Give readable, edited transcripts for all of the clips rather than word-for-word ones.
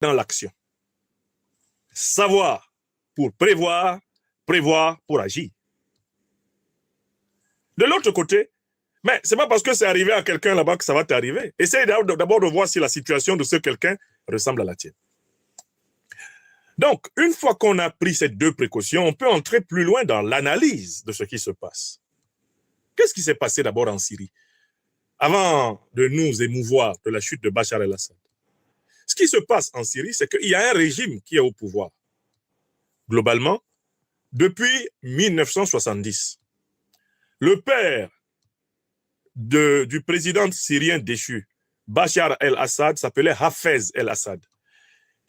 dans l'action. Savoir pour prévoir, prévoir pour agir. De l'autre côté, mais ce n'est pas parce que c'est arrivé à quelqu'un là-bas que ça va t'arriver. Essaye d'abord de voir si la situation de ce quelqu'un ressemble à la tienne. Donc, une fois qu'on a pris ces deux précautions, on peut entrer plus loin dans l'analyse de ce qui se passe. Qu'est-ce qui s'est passé d'abord en Syrie? Avant de nous émouvoir de la chute de Bachar el-Assad. Ce qui se passe en Syrie, c'est qu'il y a un régime qui est au pouvoir. Globalement, depuis 1970. Le père du président syrien déchu, Bachar el-Assad, s'appelait Hafez el-Assad.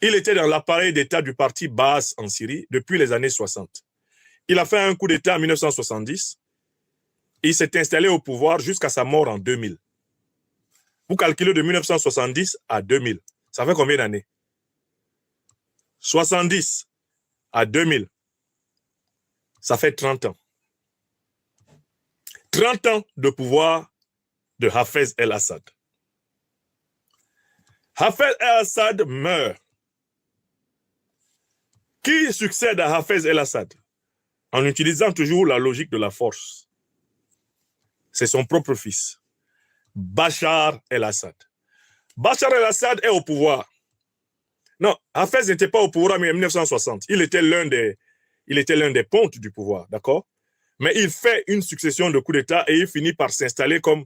Il était dans l'appareil d'État du parti Baas en Syrie depuis les années 60. Il a fait un coup d'État en 1970. Il s'est installé au pouvoir jusqu'à sa mort en 2000. Vous calculez de 1970 à 2000. Ça fait combien d'années? 70 à 2000. Ça fait 30 ans. 30 ans de pouvoir de Hafez el-Assad. Hafez el-Assad meurt. Qui succède à Hafez el-Assad? En utilisant toujours la logique de la force. C'est son propre fils, Bachar el-Assad. Bachar el-Assad est au pouvoir. Non, Hafez n'était pas au pouvoir en 1960. Il était l'un des pontes du pouvoir, d'accord? Mais il fait une succession de coups d'État et il finit par s'installer comme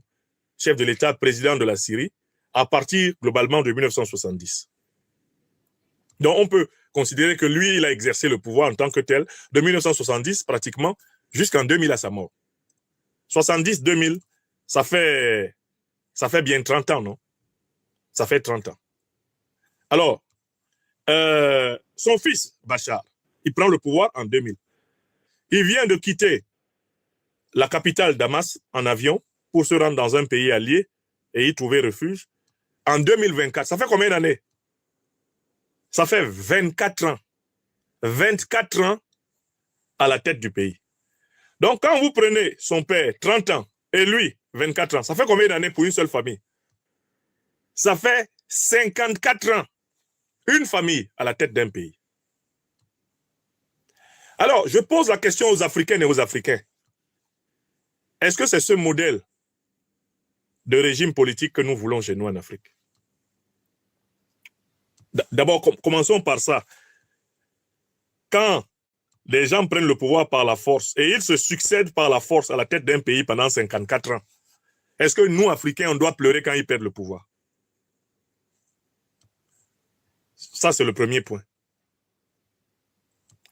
chef de l'État, président de la Syrie, à partir globalement de 1970. Donc on peut considérer que lui, il a exercé le pouvoir en tant que tel de 1970 pratiquement jusqu'en 2000 à sa mort. 70-2000, ça fait bien 30 ans, non? Ça fait 30 ans. Alors, son fils, Bachar, il prend le pouvoir en 2000. Il vient de quitter la capitale Damas en avion pour se rendre dans un pays allié et y trouver refuge en 2024. Ça fait combien d'années? Ça fait 24 ans. 24 ans à la tête du pays. Donc, quand vous prenez son père, 30 ans, et lui, 24 ans, ça fait combien d'années pour une seule famille? Ça fait 54 ans. Une famille à la tête d'un pays. Alors, je pose la question aux Africaines et aux Africains. Est-ce que c'est ce modèle de régime politique que nous voulons chez nous en Afrique? D'abord, commençons par ça. Quand les gens prennent le pouvoir par la force et ils se succèdent par la force à la tête d'un pays pendant 54 ans, est-ce que nous, Africains, on doit pleurer quand ils perdent le pouvoir? Ça, c'est le premier point.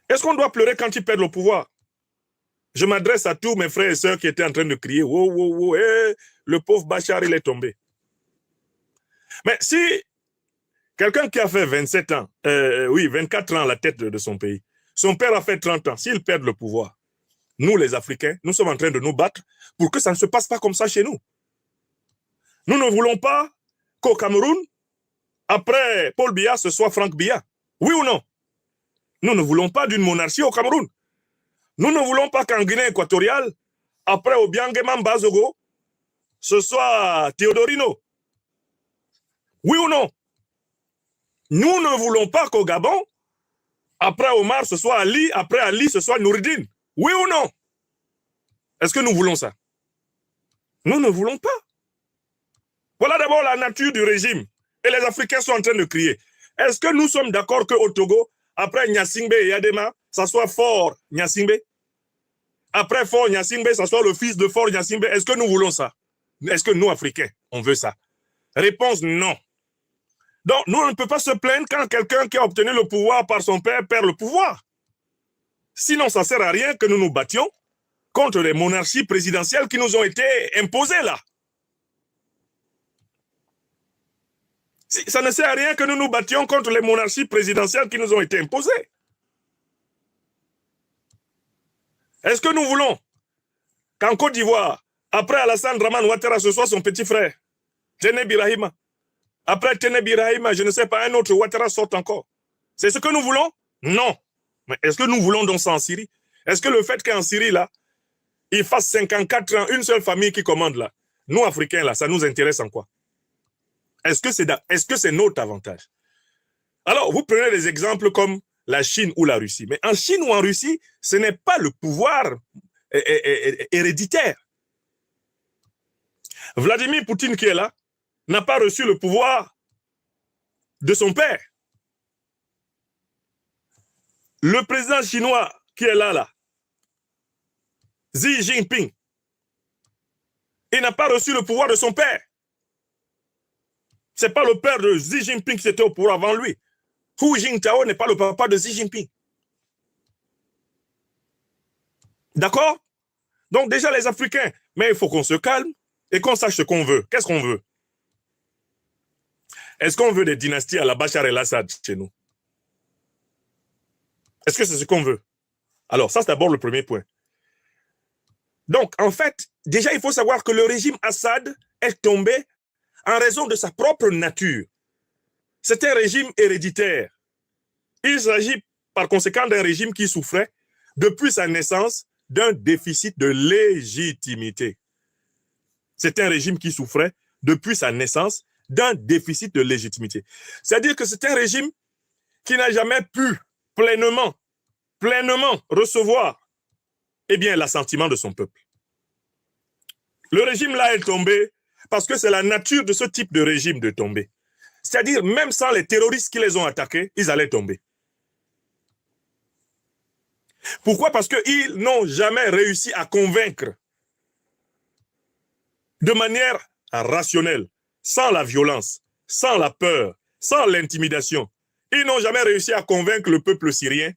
Est-ce qu'on doit pleurer quand ils perdent le pouvoir? Je m'adresse à tous mes frères et sœurs qui étaient en train de crier « Wow, wow, wow, le pauvre Bachar, il est tombé. » Mais si quelqu'un qui a fait 27 ans, 24 ans à la tête de son pays, son père a fait 30 ans, s'il perd le pouvoir, nous les Africains, nous sommes en train de nous battre pour que ça ne se passe pas comme ça chez nous. Nous ne voulons pas qu'au Cameroun, après Paul Biya, ce soit Franck Biya. Oui ou non? Nous ne voulons pas d'une monarchie au Cameroun. Nous ne voulons pas qu'en Guinée équatoriale, après Obiangema Mbazogo, ce soit Teodorino. Oui ou non? Nous ne voulons pas qu'au Gabon, après Omar, ce soit Ali, après Ali, ce soit Noureddine. Oui ou non? Est-ce que nous voulons ça? Nous ne voulons pas. Voilà d'abord la nature du régime. Et les Africains sont en train de crier. Est-ce que nous sommes d'accord qu'au Togo, après Gnassingbé et Yadema, ça soit Fort Gnassingbé? Après Fort Gnassingbé, ça soit le fils de Fort Gnassingbé? Est-ce que nous voulons ça? Est-ce que nous, Africains, on veut ça? Réponse non. Donc, nous, on ne peut pas se plaindre quand quelqu'un qui a obtenu le pouvoir par son père perd le pouvoir. Sinon, ça ne sert à rien que nous nous battions contre les monarchies présidentielles qui nous ont été imposées là. Ça ne sert à rien que nous nous battions contre les monarchies présidentielles qui nous ont été imposées. Est-ce que nous voulons qu'en Côte d'Ivoire, après Alassane Dramane Ouattara, ce soit son petit frère, Téné Birahima? Après Téné Birahima, je ne sais pas, un autre Ouattara sorte encore. C'est ce que nous voulons? Non. Mais est-ce que nous voulons donc ça en Syrie? Est-ce que le fait qu'en Syrie, là, il fasse 54 ans, une seule famille qui commande là, nous, Africains, là, ça nous intéresse en quoi? Est-ce que c'est notre avantage? Alors, vous prenez des exemples comme la Chine ou la Russie. Mais en Chine ou en Russie, ce n'est pas le pouvoir héréditaire. Vladimir Poutine qui est là n'a pas reçu le pouvoir de son père. Le président chinois qui est là, Xi Jinping, il n'a pas reçu le pouvoir de son père. Ce n'est pas le père de Xi Jinping qui était au pouvoir avant lui. Hu Jintao n'est pas le papa de Xi Jinping. D'accord? Donc déjà les Africains, mais il faut qu'on se calme et qu'on sache ce qu'on veut. Qu'est-ce qu'on veut? Est-ce qu'on veut des dynasties à la Bachar el-Assad chez nous? Est-ce que c'est ce qu'on veut? Alors ça c'est d'abord le premier point. Donc en fait, déjà il faut savoir que le régime Assad est tombé en raison de sa propre nature. C'est un régime héréditaire. Il s'agit par conséquent d'un régime qui souffrait depuis sa naissance d'un déficit de légitimité. C'est un régime qui souffrait depuis sa naissance d'un déficit de légitimité. C'est-à-dire que c'est un régime qui n'a jamais pu pleinement recevoir l'assentiment de son peuple. Le régime là est tombé parce que c'est la nature de ce type de régime de tomber. C'est-à-dire, même sans les terroristes qui les ont attaqués, ils allaient tomber. Pourquoi? Parce qu'ils n'ont jamais réussi à convaincre de manière rationnelle, sans la violence, sans la peur, sans l'intimidation. Ils n'ont jamais réussi à convaincre le peuple syrien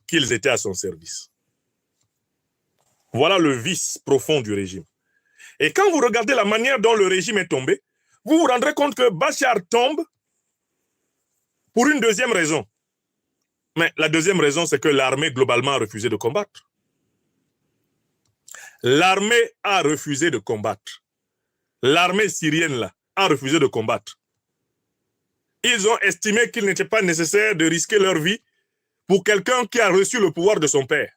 qu'ils étaient à son service. Voilà le vice profond du régime. Et quand vous regardez la manière dont le régime est tombé, vous vous rendrez compte que Bachar tombe pour une deuxième raison. Mais la deuxième raison, c'est que l'armée globalement a refusé de combattre. L'armée a refusé de combattre. L'armée syrienne là, a refusé de combattre. Ils ont estimé qu'il n'était pas nécessaire de risquer leur vie pour quelqu'un qui a reçu le pouvoir de son père.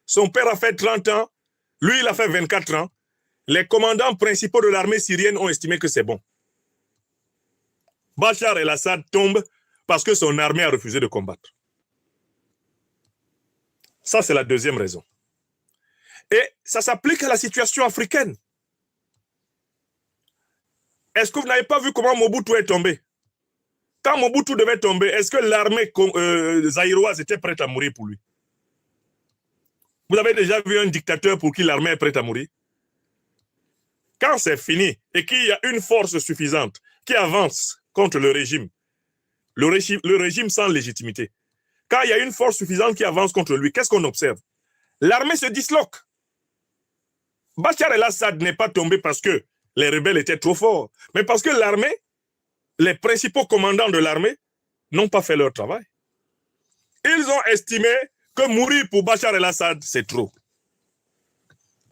Son père a fait 30 ans, lui il a fait 24 ans. Les commandants principaux de l'armée syrienne ont estimé que c'est bon. Bachar el-Assad tombe parce que son armée a refusé de combattre. Ça, c'est la deuxième raison. Et ça s'applique à la situation africaine. Est-ce que vous n'avez pas vu comment Mobutu est tombé? Quand Mobutu devait tomber, est-ce que l'armée zaïroise était prête à mourir pour lui? Vous avez déjà vu un dictateur pour qui l'armée est prête à mourir? Quand c'est fini et qu'il y a une force suffisante qui avance contre le régime sans légitimité, quand il y a une force suffisante qui avance contre lui, qu'est-ce qu'on observe? L'armée se disloque. Bachar el-Assad n'est pas tombé parce que les rebelles étaient trop forts, mais parce que l'armée, les principaux commandants de l'armée, n'ont pas fait leur travail. Ils ont estimé que mourir pour Bachar el-Assad, c'est trop.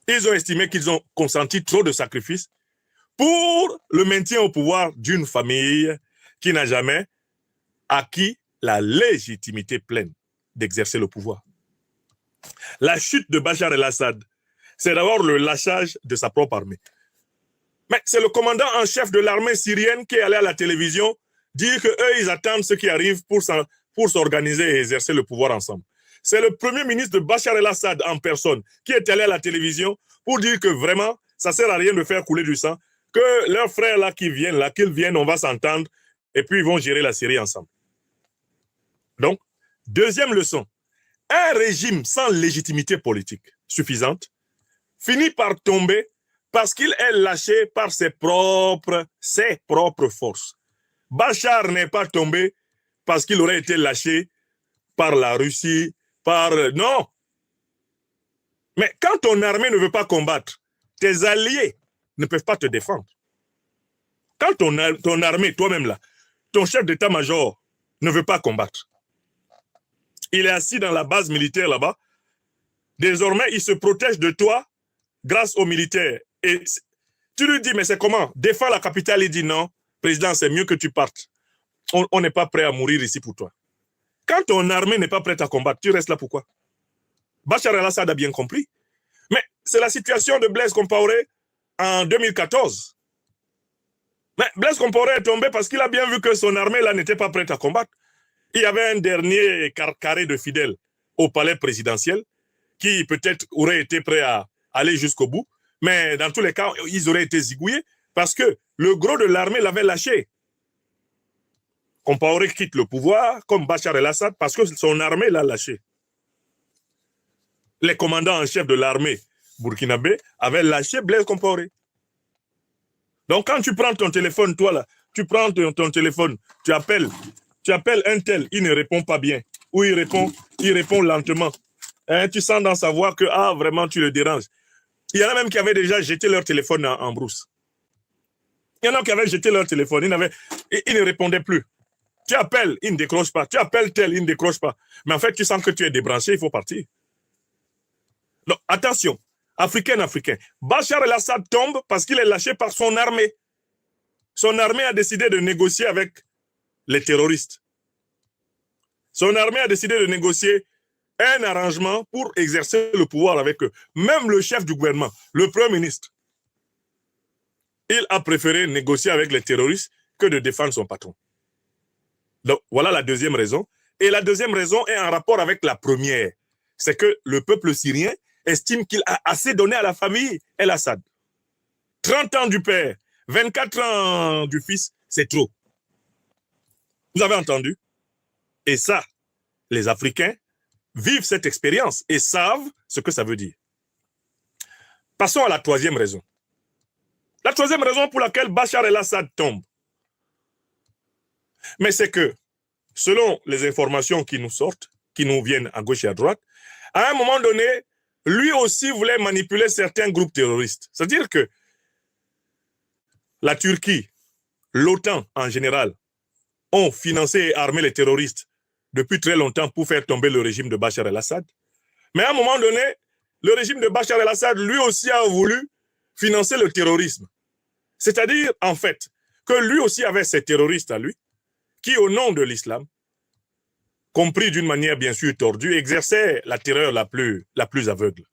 Ils ont estimé qu'ils ont consenti trop de sacrifices pour le maintien au pouvoir d'une famille qui n'a jamais acquis la légitimité pleine d'exercer le pouvoir. La chute de Bachar el-Assad, c'est d'abord le lâchage de sa propre armée. Mais c'est le commandant en chef de l'armée syrienne qui est allé à la télévision dire qu'eux, ils attendent ce qui arrive pour s'organiser et exercer le pouvoir ensemble. C'est le premier ministre de Bachar el-Assad en personne qui est allé à la télévision pour dire que vraiment, ça ne sert à rien de faire couler du sang, que leurs frères là qui viennent, qu'ils viennent, on va s'entendre et puis ils vont gérer la Syrie ensemble. Donc, deuxième leçon, un régime sans légitimité politique suffisante finit par tomber parce qu'il est lâché par ses propres forces. Bachar n'est pas tombé parce qu'il aurait été lâché par la Russie, non. Mais quand ton armée ne veut pas combattre, tes alliés ne peuvent pas te défendre. Quand ton armée, toi-même là, ton chef d'état-major ne veut pas combattre, il est assis dans la base militaire là-bas, désormais il se protège de toi grâce aux militaires. Et tu lui dis, mais c'est comment? Défends la capitale. Il dit non, président, c'est mieux que tu partes. On n'est pas prêt à mourir ici pour toi. Quand ton armée n'est pas prête à combattre, tu restes là pourquoi? Bachar el-Assad a bien compris. Mais c'est la situation de Blaise Compaoré en 2014. Mais Blaise Compaoré est tombé parce qu'il a bien vu que son armée là n'était pas prête à combattre. Il y avait un dernier carré de fidèles au palais présidentiel qui peut-être aurait été prêt à aller jusqu'au bout, mais dans tous les cas, ils auraient été zigouillés parce que le gros de l'armée l'avait lâché. Compaoré quitte le pouvoir comme Bachar el-Assad parce que son armée l'a lâché. Les commandants en chef de l'armée burkinabé avaient lâché Blaise Compaoré. Donc quand tu prends ton téléphone, toi là, tu prends ton téléphone, tu appelles un tel, il ne répond pas bien, ou il répond lentement. Hein, tu sens dans sa voix que vraiment tu le déranges. Il y en a même qui avaient déjà jeté leur téléphone en brousse. Il y en a qui avaient jeté leur téléphone, ils ne répondaient plus. Tu appelles, il ne décroche pas. Tu appelles tel, il ne décroche pas. Mais en fait, tu sens que tu es débranché, il faut partir. Donc, attention, Africain. Bachar el-Assad tombe parce qu'il est lâché par son armée. Son armée a décidé de négocier avec les terroristes. Son armée a décidé de négocier un arrangement pour exercer le pouvoir avec eux. Même le chef du gouvernement, le premier ministre, il a préféré négocier avec les terroristes que de défendre son patron. Donc, voilà la deuxième raison. Et la deuxième raison est en rapport avec la première. C'est que le peuple syrien estime qu'il a assez donné à la famille El-Assad. 30 ans du père, 24 ans du fils, c'est trop. Vous avez entendu? Et ça, les Africains vivent cette expérience et savent ce que ça veut dire. Passons à la troisième raison. La troisième raison pour laquelle Bachar el-Assad tombe. Mais c'est que, selon les informations qui nous sortent, qui nous viennent à gauche et à droite, à un moment donné, lui aussi voulait manipuler certains groupes terroristes. C'est-à-dire que la Turquie, l'OTAN en général, ont financé et armé les terroristes depuis très longtemps pour faire tomber le régime de Bachar el-Assad. Mais à un moment donné, le régime de Bachar el-Assad, lui aussi a voulu financer le terrorisme. C'est-à-dire, en fait, que lui aussi avait ses terroristes à lui, qui, au nom de l'islam, compris d'une manière bien sûr tordue, exerçaient la terreur la plus aveugle.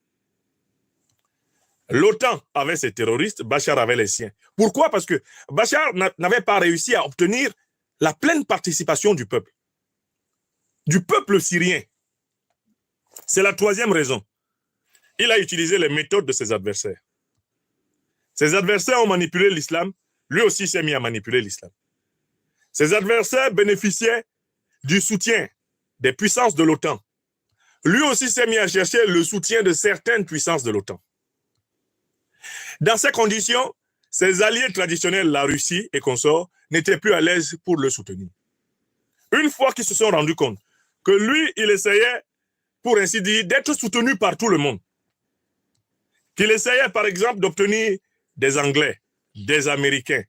L'OTAN avait ses terroristes, Bachar avait les siens. Pourquoi? Parce que Bachar n'avait pas réussi à obtenir la pleine participation du peuple syrien. C'est la troisième raison. Il a utilisé les méthodes de ses adversaires. Ses adversaires ont manipulé l'islam, lui aussi s'est mis à manipuler l'islam. Ses adversaires bénéficiaient du soutien des puissances de l'OTAN. Lui aussi s'est mis à chercher le soutien de certaines puissances de l'OTAN. Dans ces conditions, ses alliés traditionnels, la Russie et consorts, n'étaient plus à l'aise pour le soutenir. Une fois qu'ils se sont rendus compte que lui, il essayait, pour ainsi dire, d'être soutenu par tout le monde, qu'il essayait par exemple d'obtenir des Anglais, des Américains,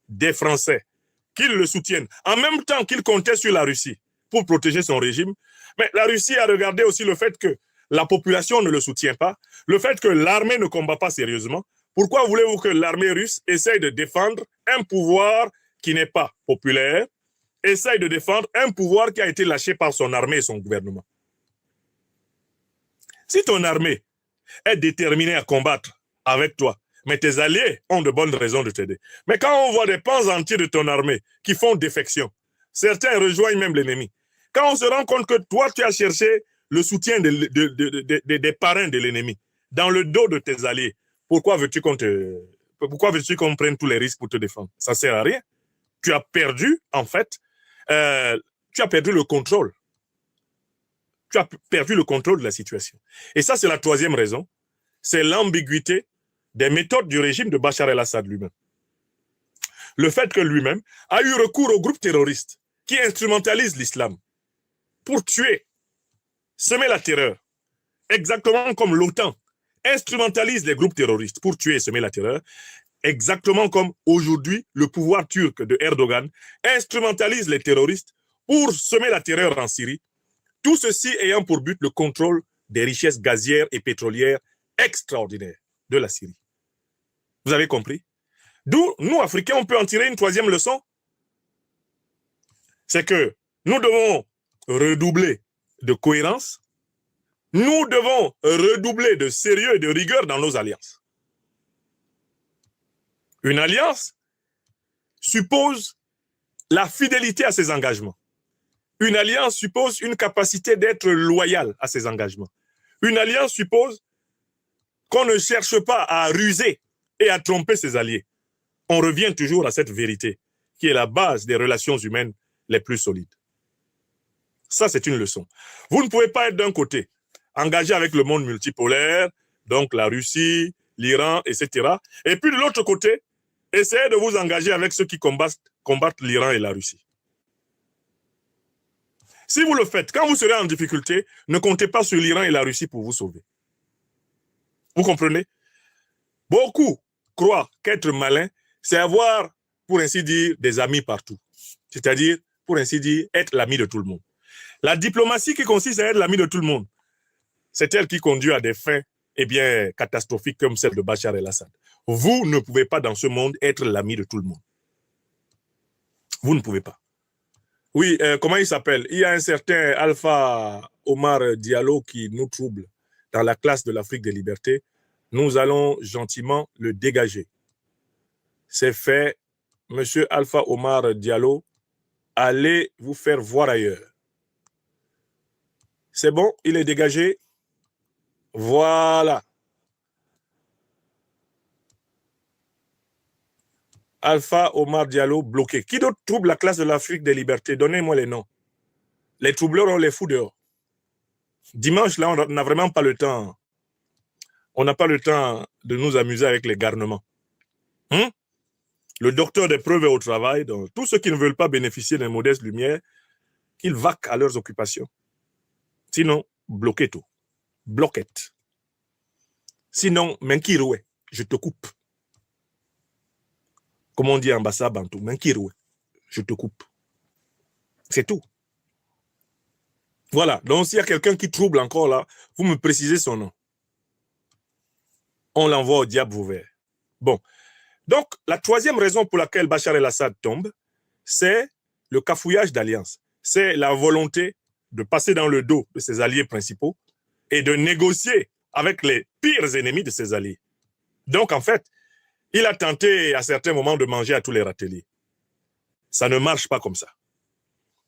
des Français, qu'ils le soutiennent, en même temps qu'il comptait sur la Russie pour protéger son régime. Mais la Russie a regardé aussi le fait que la population ne le soutient pas, le fait que l'armée ne combat pas sérieusement. Pourquoi voulez-vous que l'armée russe essaye de défendre un pouvoir qui n'est pas populaire, essaye de défendre un pouvoir qui a été lâché par son armée et son gouvernement? Si ton armée est déterminée à combattre avec toi, mais tes alliés ont de bonnes raisons de t'aider. Mais quand on voit des pans entiers de ton armée qui font défection, certains rejoignent même l'ennemi. Quand on se rend compte que toi, tu as cherché le soutien des parrains de l'ennemi dans le dos de tes alliés, pourquoi veux-tu qu'on prenne tous les risques pour te défendre? Ça ne sert à rien. Tu as perdu, en fait, tu as perdu le contrôle. Tu as perdu le contrôle de la situation. Et ça, c'est la troisième raison. C'est l'ambiguïté des méthodes du régime de Bachar el-Assad lui-même. Le fait que lui-même a eu recours aux groupes terroristes qui instrumentalisent l'islam pour tuer, semer la terreur, exactement comme l'OTAN instrumentalise les groupes terroristes pour tuer et semer la terreur, exactement comme aujourd'hui le pouvoir turc de Erdogan instrumentalise les terroristes pour semer la terreur en Syrie, tout ceci ayant pour but le contrôle des richesses gazières et pétrolières extraordinaires de la Syrie. Vous avez compris? D'où, nous, Africains, on peut en tirer une troisième leçon. C'est que nous devons redoubler de cohérence. Nous devons redoubler de sérieux et de rigueur dans nos alliances. Une alliance suppose la fidélité à ses engagements. Une alliance suppose une capacité d'être loyal à ses engagements. Une alliance suppose qu'on ne cherche pas à ruser et à tromper ses alliés. On revient toujours à cette vérité qui est la base des relations humaines les plus solides. Ça, c'est une leçon. Vous ne pouvez pas être d'un côté engagé avec le monde multipolaire, donc la Russie, l'Iran, etc. Et puis de l'autre côté, essayez de vous engager avec ceux qui combattent l'Iran et la Russie. Si vous le faites, quand vous serez en difficulté, ne comptez pas sur l'Iran et la Russie pour vous sauver. Vous comprenez? Beaucoup croient qu'être malin, c'est avoir, pour ainsi dire, des amis partout. C'est-à-dire, pour ainsi dire, être l'ami de tout le monde. La diplomatie qui consiste à être l'ami de tout le monde, c'est elle qui conduit à des fins catastrophiques comme celle de Bachar el-Assad. Vous ne pouvez pas dans ce monde être l'ami de tout le monde. Vous ne pouvez pas. Oui, comment il s'appelle? Il y a un certain Alpha Omar Diallo qui nous trouble dans la classe de l'Afrique des libertés. Nous allons gentiment le dégager. C'est fait. Monsieur Alpha Omar Diallo, allez vous faire voir ailleurs. C'est bon, il est dégagé. Voilà. Alpha Omar Diallo bloqué. Qui d'autre trouble la classe de l'Afrique des libertés? Donnez-moi les noms. Les troubleurs, on les fout dehors. Dimanche, là, on n'a vraiment pas le temps. On n'a pas le temps de nous amuser avec les garnements. Le docteur des preuves est au travail. Donc, tous ceux qui ne veulent pas bénéficier d'une modeste lumière, qu'ils vaquent à leurs occupations. Sinon, bloquez tout. Bloquette. Sinon, Menkiroué, je te coupe. Comme on dit en Bassa Bantou, Menkiroué, je te coupe. C'est tout. Voilà. Donc, s'il y a quelqu'un qui trouble encore là, vous me précisez son nom. On l'envoie au diable, vous verrez. Bon. Donc, la troisième raison pour laquelle Bachar el-Assad tombe, c'est le cafouillage d'alliance. C'est la volonté de passer dans le dos de ses alliés principaux et de négocier avec les pires ennemis de ses alliés. Donc, en fait, il a tenté à certains moments de manger à tous les râteliers. Ça ne marche pas comme ça.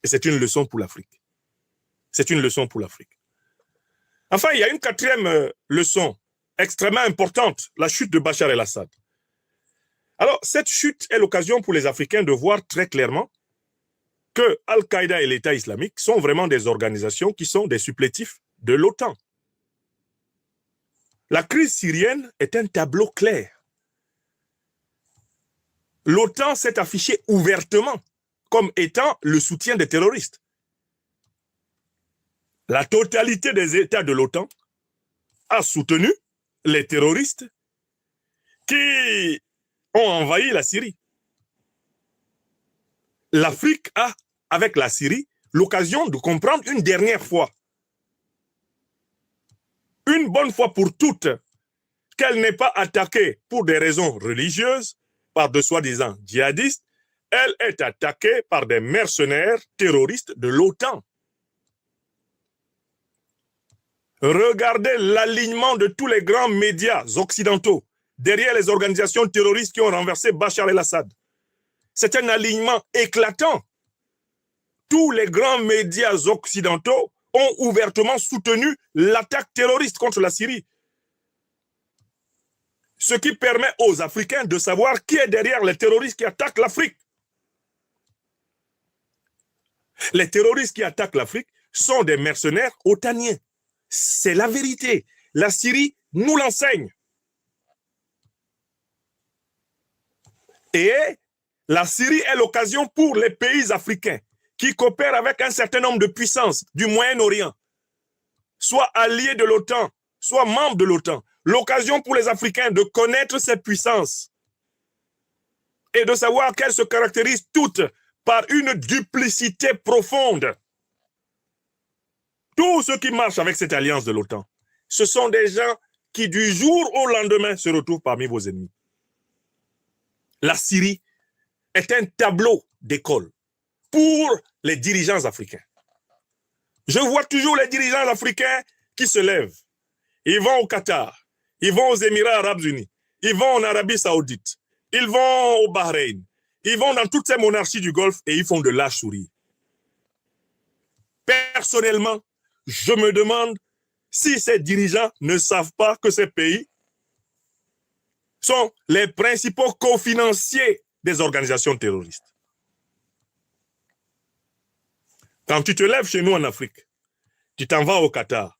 Et c'est une leçon pour l'Afrique. C'est une leçon pour l'Afrique. Enfin, il y a une quatrième leçon extrêmement importante, la chute de Bachar el-Assad. Alors, cette chute est l'occasion pour les Africains de voir très clairement que Al-Qaïda et l'État islamique sont vraiment des organisations qui sont des supplétifs de l'OTAN. La crise syrienne est un tableau clair. L'OTAN s'est affichée ouvertement comme étant le soutien des terroristes. La totalité des États de l'OTAN a soutenu les terroristes qui ont envahi la Syrie. L'Afrique a, avec la Syrie, l'occasion de comprendre une dernière fois, une bonne fois pour toutes, qu'elle n'est pas attaquée pour des raisons religieuses, par de soi-disant djihadistes, elle est attaquée par des mercenaires terroristes de l'OTAN. Regardez l'alignement de tous les grands médias occidentaux derrière les organisations terroristes qui ont renversé Bachar el-Assad. C'est un alignement éclatant. Tous les grands médias occidentaux ont ouvertement soutenu l'attaque terroriste contre la Syrie. Ce qui permet aux Africains de savoir qui est derrière les terroristes qui attaquent l'Afrique. Les terroristes qui attaquent l'Afrique sont des mercenaires otaniens. C'est la vérité. La Syrie nous l'enseigne. Et la Syrie est l'occasion pour les pays africains qui coopèrent avec un certain nombre de puissances du Moyen-Orient, soit alliés de l'OTAN, soit membres de l'OTAN, l'occasion pour les Africains de connaître ces puissances et de savoir qu'elles se caractérisent toutes par une duplicité profonde. Tous ceux qui marchent avec cette alliance de l'OTAN, ce sont des gens qui du jour au lendemain se retrouvent parmi vos ennemis. La Syrie est un tableau d'école pour les dirigeants africains. Je vois toujours les dirigeants africains qui se lèvent. Ils vont au Qatar, ils vont aux Émirats arabes unis, ils vont en Arabie saoudite, ils vont au Bahreïn, ils vont dans toutes ces monarchies du Golfe et ils font de l'âge sourire. personnellement, je me demande si ces dirigeants ne savent pas que ces pays sont les principaux cofinanciers des organisations terroristes. Quand tu te lèves chez nous en Afrique, tu t'en vas au Qatar.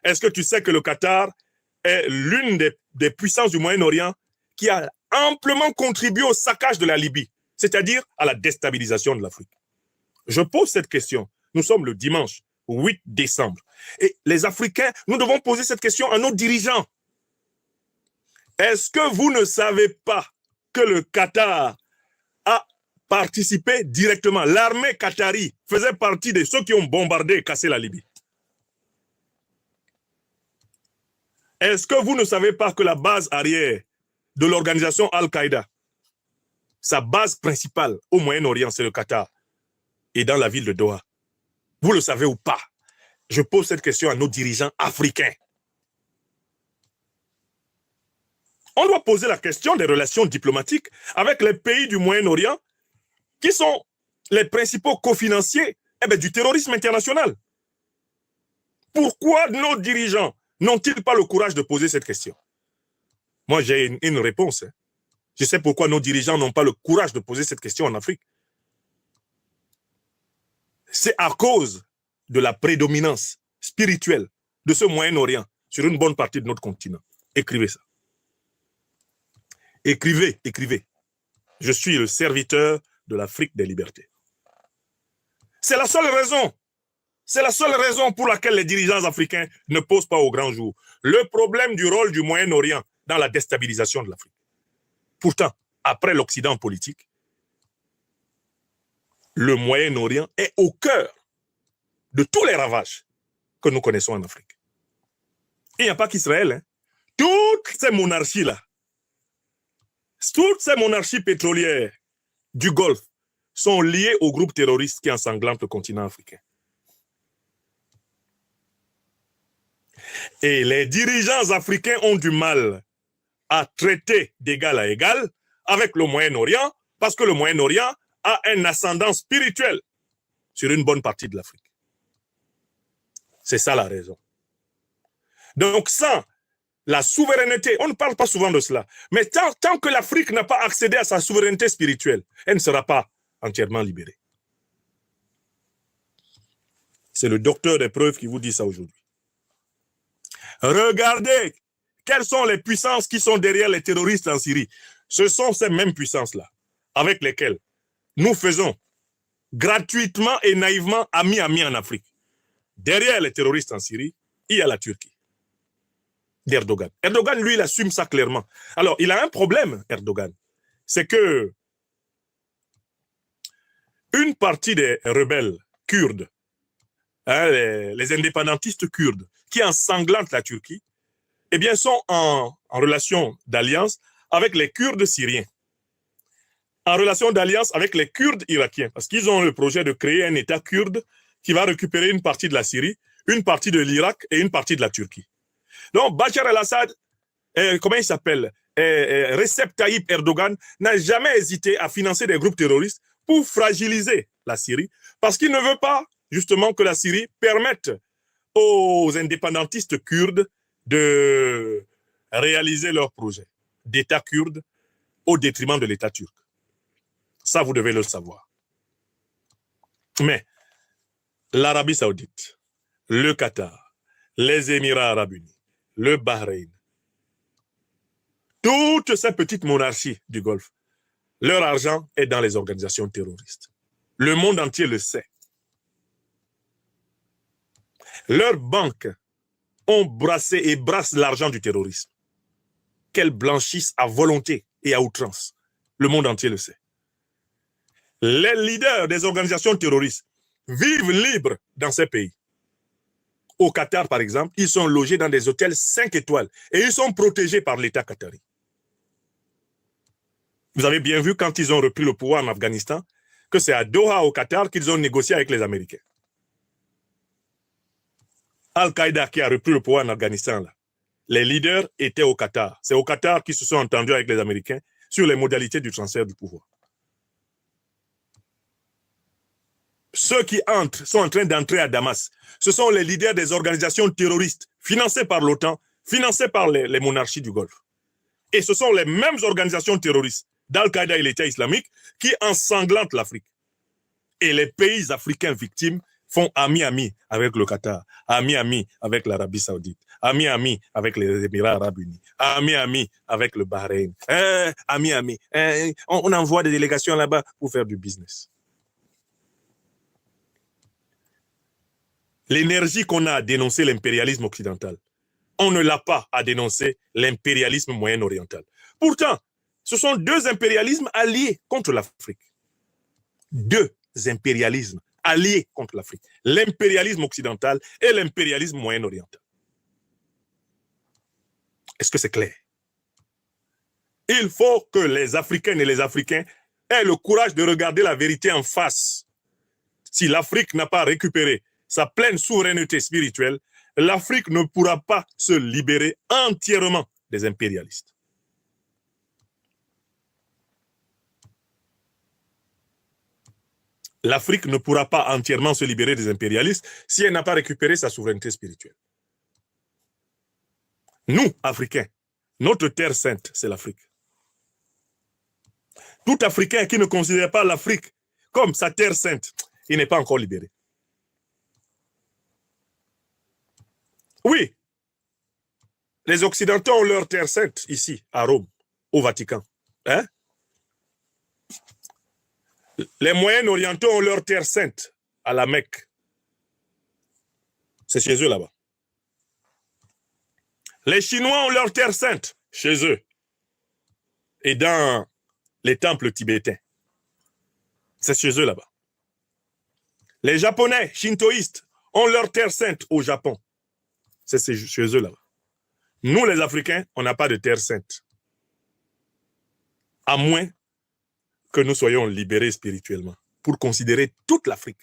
Est-ce que tu sais que le Qatar est l'une des puissances du Moyen-Orient qui a amplement contribué au saccage de la Libye, c'est-à-dire à la déstabilisation de l'Afrique? Je pose cette question. Nous sommes le dimanche 8 décembre. Et les Africains, nous devons poser cette question à nos dirigeants. Est-ce que vous ne savez pas que le Qatar a participé directement? L'armée qatari faisait partie de ceux qui ont bombardé et cassé la Libye. Est-ce que vous ne savez pas que la base arrière de l'organisation Al-Qaïda, sa base principale au Moyen-Orient, c'est le Qatar et dans la ville de Doha? Vous le savez ou pas? Je pose cette question à nos dirigeants africains. On doit poser la question des relations diplomatiques avec les pays du Moyen-Orient qui sont les principaux cofinanciers du terrorisme international. Pourquoi nos dirigeants n'ont-ils pas le courage de poser cette question? Moi, j'ai une réponse. Je sais pourquoi nos dirigeants n'ont pas le courage de poser cette question en Afrique. C'est à cause de la prédominance spirituelle de ce Moyen-Orient sur une bonne partie de notre continent. Écrivez ça. Écrivez, écrivez. Je suis le serviteur de l'Afrique des libertés. C'est la seule raison. C'est la seule raison pour laquelle les dirigeants africains ne posent pas au grand jour le problème du rôle du Moyen-Orient dans la déstabilisation de l'Afrique. Pourtant, après l'Occident politique, le Moyen-Orient est au cœur de tous les ravages que nous connaissons en Afrique. Il n'y a pas qu'Israël. Hein. Toutes ces monarchies-là, toutes ces monarchies pétrolières du Golfe sont liées au groupe terroriste qui ensanglante le continent africain. Et les dirigeants africains ont du mal à traiter d'égal à égal avec le Moyen-Orient parce que le Moyen-Orient a un ascendant spirituel sur une bonne partie de l'Afrique. C'est ça la raison. Donc sans la souveraineté, on ne parle pas souvent de cela, mais tant que l'Afrique n'a pas accédé à sa souveraineté spirituelle, elle ne sera pas entièrement libérée. C'est le docteur des preuves qui vous dit ça aujourd'hui. Regardez quelles sont les puissances qui sont derrière les terroristes en Syrie. Ce sont ces mêmes puissances-là avec lesquelles nous faisons gratuitement et naïvement ami en Afrique. Derrière les terroristes en Syrie, il y a la Turquie d'Erdogan. Erdogan, lui, il assume ça clairement. Alors, il a un problème, Erdogan. C'est que une partie des rebelles kurdes, les indépendantistes kurdes, qui ensanglantent la Turquie, eh bien, sont en relation d'alliance avec les Kurdes syriens, en relation d'alliance avec les Kurdes irakiens, parce qu'ils ont le projet de créer un État kurde qui va récupérer une partie de la Syrie, une partie de l'Irak et une partie de la Turquie. Donc, Bachar el-Assad, comment il s'appelle, Recep Tayyip Erdogan, n'a jamais hésité à financer des groupes terroristes pour fragiliser la Syrie, parce qu'il ne veut pas, justement, que la Syrie permette aux indépendantistes kurdes de réaliser leur projet d'État kurde au détriment de l'État turc. Ça, vous devez le savoir. Mais l'Arabie Saoudite, le Qatar, les Émirats Arabes Unis, le Bahreïn, toutes ces petites monarchies du Golfe, leur argent est dans les organisations terroristes. Le monde entier le sait. Leurs banques ont brassé et brassent l'argent du terrorisme, qu'elles blanchissent à volonté et à outrance. Le monde entier le sait. Les leaders des organisations terroristes vivent libres dans ces pays. Au Qatar, par exemple, ils sont logés dans des hôtels 5 étoiles et ils sont protégés par l'État qatari. Vous avez bien vu quand ils ont repris le pouvoir en Afghanistan que c'est à Doha, au Qatar, qu'ils ont négocié avec les Américains. Al-Qaïda qui a repris le pouvoir en Afghanistan, là, les leaders étaient au Qatar. C'est au Qatar qu'ils se sont entendus avec les Américains sur les modalités du transfert du pouvoir. ceux qui entrent sont en train d'entrer à Damas. Ce sont les leaders des organisations terroristes financées par l'OTAN, financées par les monarchies du Golfe. Et ce sont les mêmes organisations terroristes d'Al-Qaïda et l'État islamique qui ensanglantent l'Afrique. Et les pays africains victimes font ami-ami avec le Qatar, ami-ami avec l'Arabie Saoudite, ami-ami avec les Émirats Arabes Unis, ami-ami avec le Bahreïn, ami-ami. On envoie des délégations là-bas pour faire du business. L'énergie qu'on a à dénoncer l'impérialisme occidental, on ne l'a pas à dénoncer l'impérialisme moyen-oriental. Pourtant, ce sont deux impérialismes alliés contre l'Afrique. Deux impérialismes alliés contre l'Afrique. L'impérialisme occidental et l'impérialisme moyen-oriental. Est-ce que c'est clair? Il faut que les Africaines et les Africains aient le courage de regarder la vérité en face. Si l'Afrique n'a pas récupéré sa pleine souveraineté spirituelle, l'Afrique ne pourra pas se libérer entièrement des impérialistes. L'Afrique ne pourra pas entièrement se libérer des impérialistes si elle n'a pas récupéré sa souveraineté spirituelle. Nous, Africains, notre terre sainte, c'est l'Afrique. Tout Africain qui ne considère pas l'Afrique comme sa terre sainte, il n'est pas encore libéré. Oui, les Occidentaux ont leur terre sainte ici, à Rome, au Vatican. Hein? Les Moyen-Orientaux ont leur terre sainte à la Mecque. C'est chez eux là-bas. Les Chinois ont leur terre sainte chez eux et dans les temples tibétains. C'est chez eux là-bas. Les Japonais shintoïstes ont leur terre sainte au Japon. C'est chez eux là-bas. Nous, les Africains, on n'a pas de terre sainte. À moins que nous soyons libérés spirituellement pour considérer toute l'Afrique,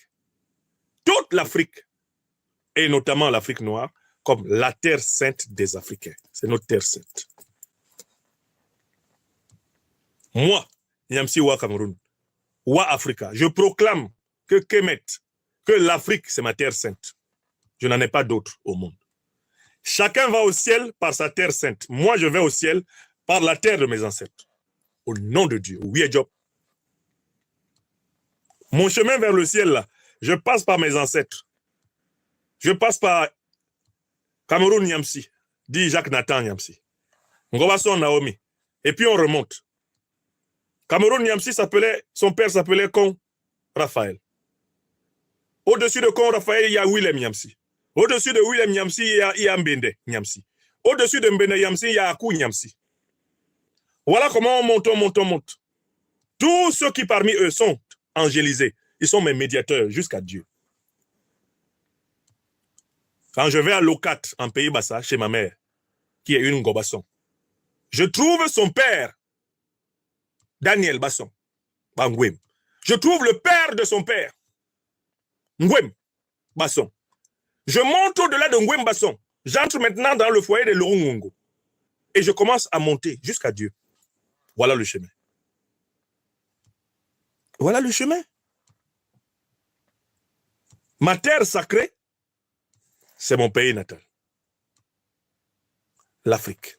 et notamment l'Afrique noire, comme la terre sainte des Africains. C'est notre terre sainte. Moi, Nyamsi Wa Cameroun, Wa Africa, je proclame que Kemet, que l'Afrique, c'est ma terre sainte. Je n'en ai pas d'autre au monde. Chacun va au ciel par sa terre sainte. Moi, je vais au ciel par la terre de mes ancêtres. Au nom de Dieu. Oui, Job. Mon chemin vers le ciel, là, je passe par mes ancêtres. Je passe par Cameroun Nyamsi, dit Jacques Nathan Nyamsi. Ngobason Naomi. Et puis on remonte. Cameroun Nyamsi son père s'appelait Kon Raphaël. Au-dessus de Kon Raphaël, il y a Willem Nyamsi. Au-dessus de Willem Nyamsi, il y a Mbende Nyamsi. Au-dessus de Mbende Nyamsi, il y a Akou Nyamsi. Voilà comment on monte. Tous ceux qui parmi eux sont angélisés, ils sont mes médiateurs jusqu'à Dieu. Quand je vais à Lokat, en Pays Bassa, chez ma mère, qui est une Ngobasson, je trouve son père, Daniel Basson, Ngwem. Je trouve le père de son père, Ngwem Basson. Je monte au-delà de Ngwem Basson. J'entre maintenant dans le foyer de Lorungongo. Et je commence à monter jusqu'à Dieu. Voilà le chemin. Voilà le chemin. Ma terre sacrée, c'est mon pays natal. L'Afrique.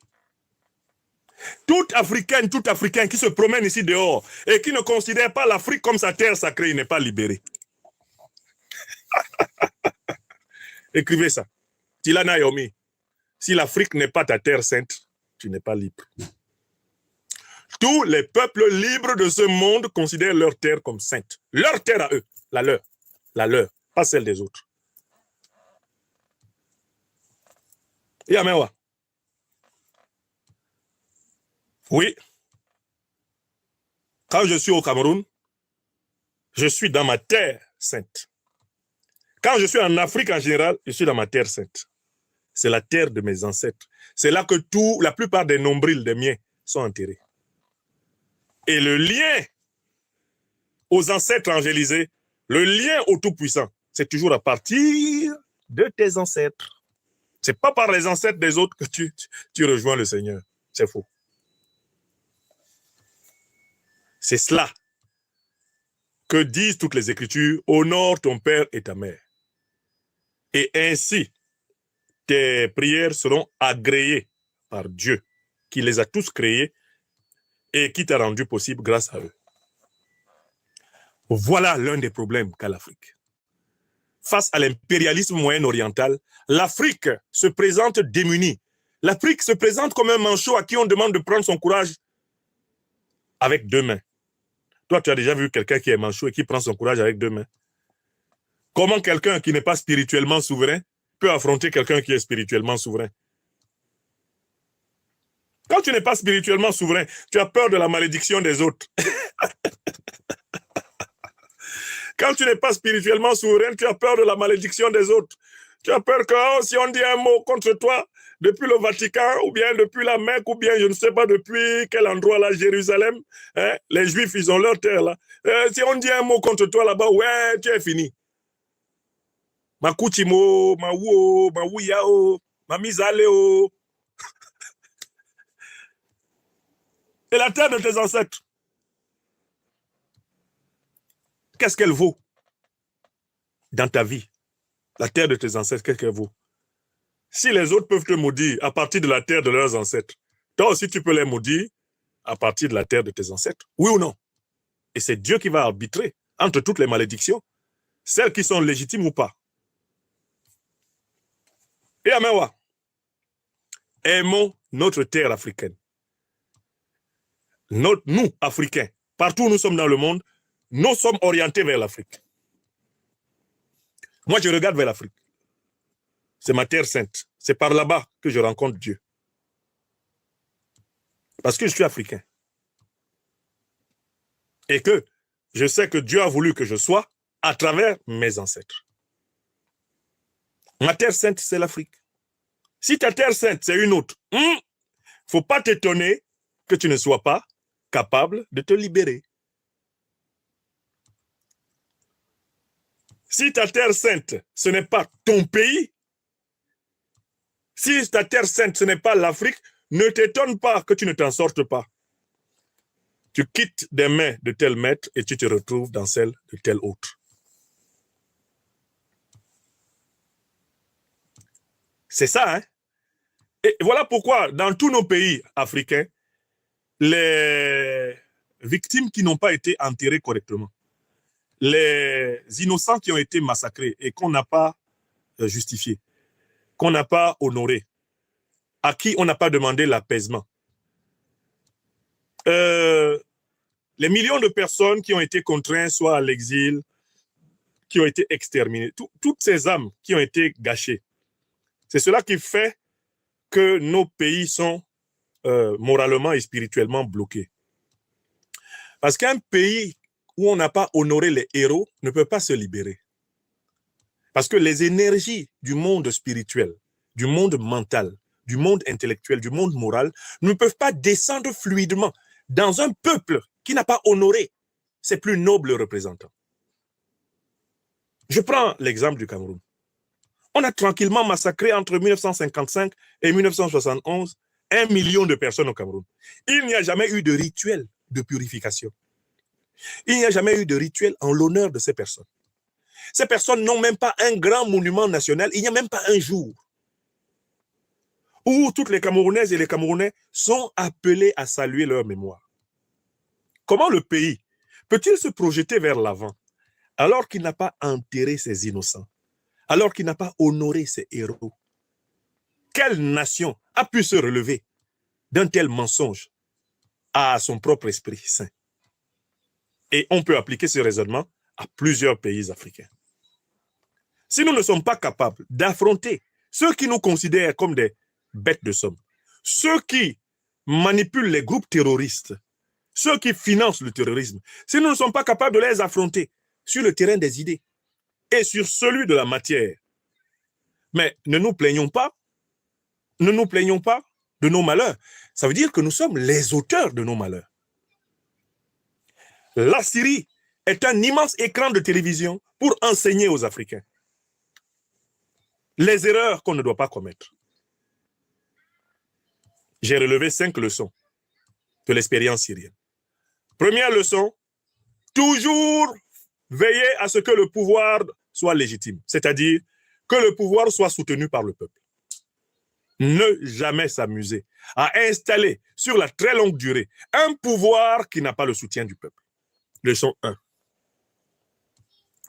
Tout Africain qui se promène ici dehors et qui ne considère pas l'Afrique comme sa terre sacrée, il n'est pas libéré. Écrivez ça. Tilana Yomi. Si l'Afrique n'est pas ta terre sainte, tu n'es pas libre. Tous les peuples libres de ce monde considèrent leur terre comme sainte. Leur terre à eux, la leur, pas celle des autres. Yamewa. Oui. Quand je suis au Cameroun, je suis dans ma terre sainte. Quand je suis en Afrique en général, je suis dans ma terre sainte. C'est la terre de mes ancêtres. C'est là que la plupart des nombrils des miens sont enterrés. Et le lien aux ancêtres angélisés, le lien au Tout-Puissant, c'est toujours à partir de tes ancêtres. C'est pas par les ancêtres des autres que tu rejoins le Seigneur. C'est faux. C'est cela que disent toutes les Écritures, honore ton père et ta mère. Et ainsi, tes prières seront agréées par Dieu, qui les a tous créés et qui t'a rendu possible grâce à eux. Voilà l'un des problèmes qu'a l'Afrique. Face à l'impérialisme moyen-oriental, l'Afrique se présente démunie. L'Afrique se présente comme un manchot à qui on demande de prendre son courage avec deux mains. Toi, tu as déjà vu quelqu'un qui est manchot et qui prend son courage avec deux mains? Comment quelqu'un qui n'est pas spirituellement souverain peut affronter quelqu'un qui est spirituellement souverain? Quand tu n'es pas spirituellement souverain, tu as peur de la malédiction des autres. Quand tu n'es pas spirituellement souverain, tu as peur de la malédiction des autres. Tu as peur que si on dit un mot contre toi, depuis le Vatican, ou bien depuis la Mecque, ou bien je ne sais pas depuis quel endroit là, Jérusalem, hein, les Juifs, ils ont leur terre là. Si on dit un mot contre toi là-bas, ouais, tu es fini. Ma kuchimo, ma wuo, ma wuyao, ma misaleo. Et la terre de tes ancêtres, qu'est-ce qu'elle vaut dans ta vie? La terre de tes ancêtres, qu'est-ce qu'elle vaut? Si les autres peuvent te maudire à partir de la terre de leurs ancêtres, toi aussi tu peux les maudire à partir de la terre de tes ancêtres. Oui ou non? Et c'est Dieu qui va arbitrer entre toutes les malédictions, celles qui sont légitimes ou pas. Et Amewa, aimons notre terre africaine. Nous, Africains, partout où nous sommes dans le monde, nous sommes orientés vers l'Afrique. Moi, je regarde vers l'Afrique. C'est ma terre sainte. C'est par là-bas que je rencontre Dieu. Parce que je suis africain. Et que je sais que Dieu a voulu que je sois à travers mes ancêtres. Ma terre sainte, c'est l'Afrique. Si ta terre sainte, c'est une autre, faut pas t'étonner que tu ne sois pas capable de te libérer. Si ta terre sainte, ce n'est pas ton pays, si ta terre sainte, ce n'est pas l'Afrique, ne t'étonne pas que tu ne t'en sortes pas. Tu quittes des mains de tel maître et tu te retrouves dans celles de tel autre. C'est ça, hein? Et voilà pourquoi, dans tous nos pays africains, les victimes qui n'ont pas été enterrées correctement, les innocents qui ont été massacrés et qu'on n'a pas justifié, qu'on n'a pas honoré, à qui on n'a pas demandé l'apaisement. Les millions de personnes qui ont été contraintes soit à l'exil, qui ont été exterminées, toutes ces âmes qui ont été gâchées. C'est cela qui fait que nos pays sont moralement et spirituellement bloqués. Parce qu'un pays où on n'a pas honoré les héros ne peut pas se libérer. Parce que les énergies du monde spirituel, du monde mental, du monde intellectuel, du monde moral, ne peuvent pas descendre fluidement dans un peuple qui n'a pas honoré ses plus nobles représentants. Je prends l'exemple du Cameroun. On a tranquillement massacré entre 1955 et 1971 1 million de personnes au Cameroun. Il n'y a jamais eu de rituel de purification. Il n'y a jamais eu de rituel en l'honneur de ces personnes. Ces personnes n'ont même pas un grand monument national. Il n'y a même pas un jour où toutes les Camerounaises et les Camerounais sont appelés à saluer leur mémoire. Comment le pays peut-il se projeter vers l'avant alors qu'il n'a pas enterré ses innocents, alors qu'il n'a pas honoré ses héros? Quelle nation a pu se relever d'un tel mensonge à son propre esprit saint? Et on peut appliquer ce raisonnement à plusieurs pays africains. Si nous ne sommes pas capables d'affronter ceux qui nous considèrent comme des bêtes de somme, ceux qui manipulent les groupes terroristes, ceux qui financent le terrorisme, si nous ne sommes pas capables de les affronter sur le terrain des idées et sur celui de la matière, mais ne nous plaignons pas de nos malheurs. Ça veut dire que nous sommes les auteurs de nos malheurs. La Syrie est un immense écran de télévision pour enseigner aux Africains les erreurs qu'on ne doit pas commettre. J'ai relevé 5 leçons de l'expérience syrienne. Première leçon, toujours veiller à ce que le pouvoir soit légitime, c'est-à-dire que le pouvoir soit soutenu par le peuple. Ne jamais s'amuser à installer sur la très longue durée un pouvoir qui n'a pas le soutien du peuple. Leçon 1.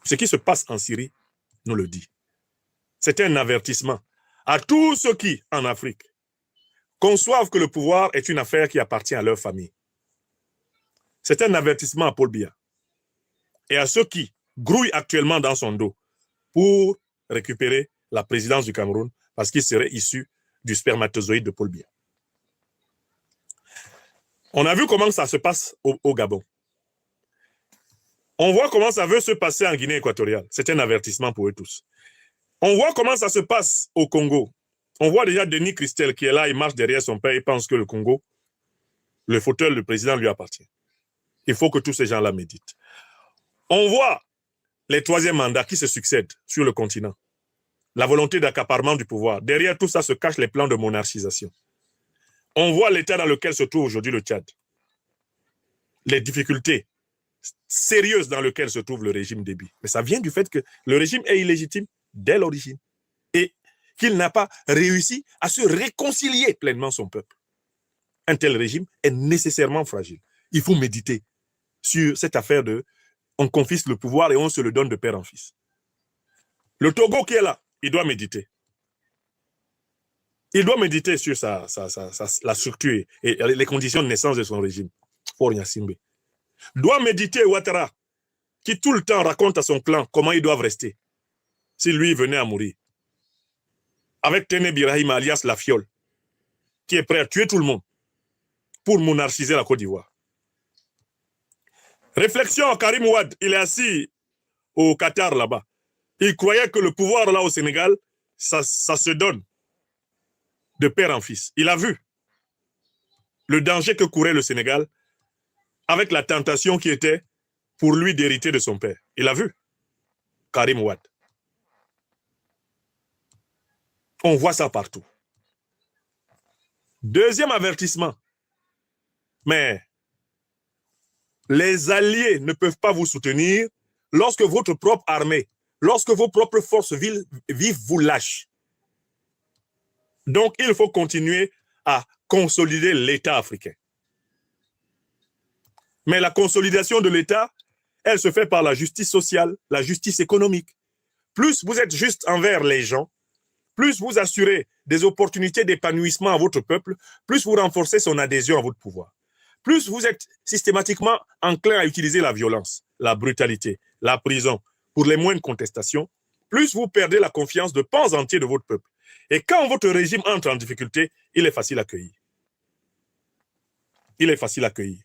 Ce qui se passe en Syrie nous le dit. C'est un avertissement à tous ceux qui, en Afrique, conçoivent que le pouvoir est une affaire qui appartient à leur famille. C'est un avertissement à Paul Biya et à ceux qui grouillent actuellement dans son dos pour récupérer la présidence du Cameroun parce qu'il serait issu du spermatozoïde de Paul Biya. On a vu comment ça se passe au Gabon. On voit comment ça veut se passer en Guinée équatoriale. C'est un avertissement pour eux tous. On voit comment ça se passe au Congo. On voit déjà Denis Christel qui est là, il marche derrière son père, il pense que le Congo, le fauteuil du président lui appartient. Il faut que tous ces gens-là méditent. On voit les troisièmes mandats qui se succèdent sur le continent. La volonté d'accaparement du pouvoir. Derrière tout ça se cachent les plans de monarchisation. On voit l'état dans lequel se trouve aujourd'hui le Tchad. Les difficultés sérieuses dans lesquelles se trouve le régime Déby. Mais ça vient du fait que le régime est illégitime dès l'origine et qu'il n'a pas réussi à se réconcilier pleinement son peuple. Un tel régime est nécessairement fragile. Il faut méditer sur cette affaire de on confisque le pouvoir et on se le donne de père en fils. Le Togo qui est là, il doit méditer. Il doit méditer sur la structure et les conditions de naissance de son régime. Faure Gnassingbé doit méditer Ouattara, qui tout le temps raconte à son clan comment ils doivent rester si lui venait à mourir. Avec Téné Birahim alias La Fiole, qui est prêt à tuer tout le monde pour monarchiser la Côte d'Ivoire. Réflexion, Karim Ouad, il est assis au Qatar là-bas. Il croyait que le pouvoir là au Sénégal, ça se donne de père en fils. Il a vu le danger que courait le Sénégal avec la tentation qui était pour lui d'hériter de son père. Il a vu Karim Ouad. On voit ça partout. Deuxième avertissement. Mais les alliés ne peuvent pas vous soutenir lorsque votre propre armée, lorsque vos propres forces vives vous lâchent. Donc, il faut continuer à consolider l'État africain. Mais la consolidation de l'État, elle se fait par la justice sociale, la justice économique. Plus vous êtes juste envers les gens, plus vous assurez des opportunités d'épanouissement à votre peuple, plus vous renforcez son adhésion à votre pouvoir. Plus vous êtes systématiquement enclin à utiliser la violence, la brutalité, la prison pour les moindres contestations, plus vous perdez la confiance de pans entiers de votre peuple. Et quand votre régime entre en difficulté, il est facile à cueillir. Il est facile à cueillir.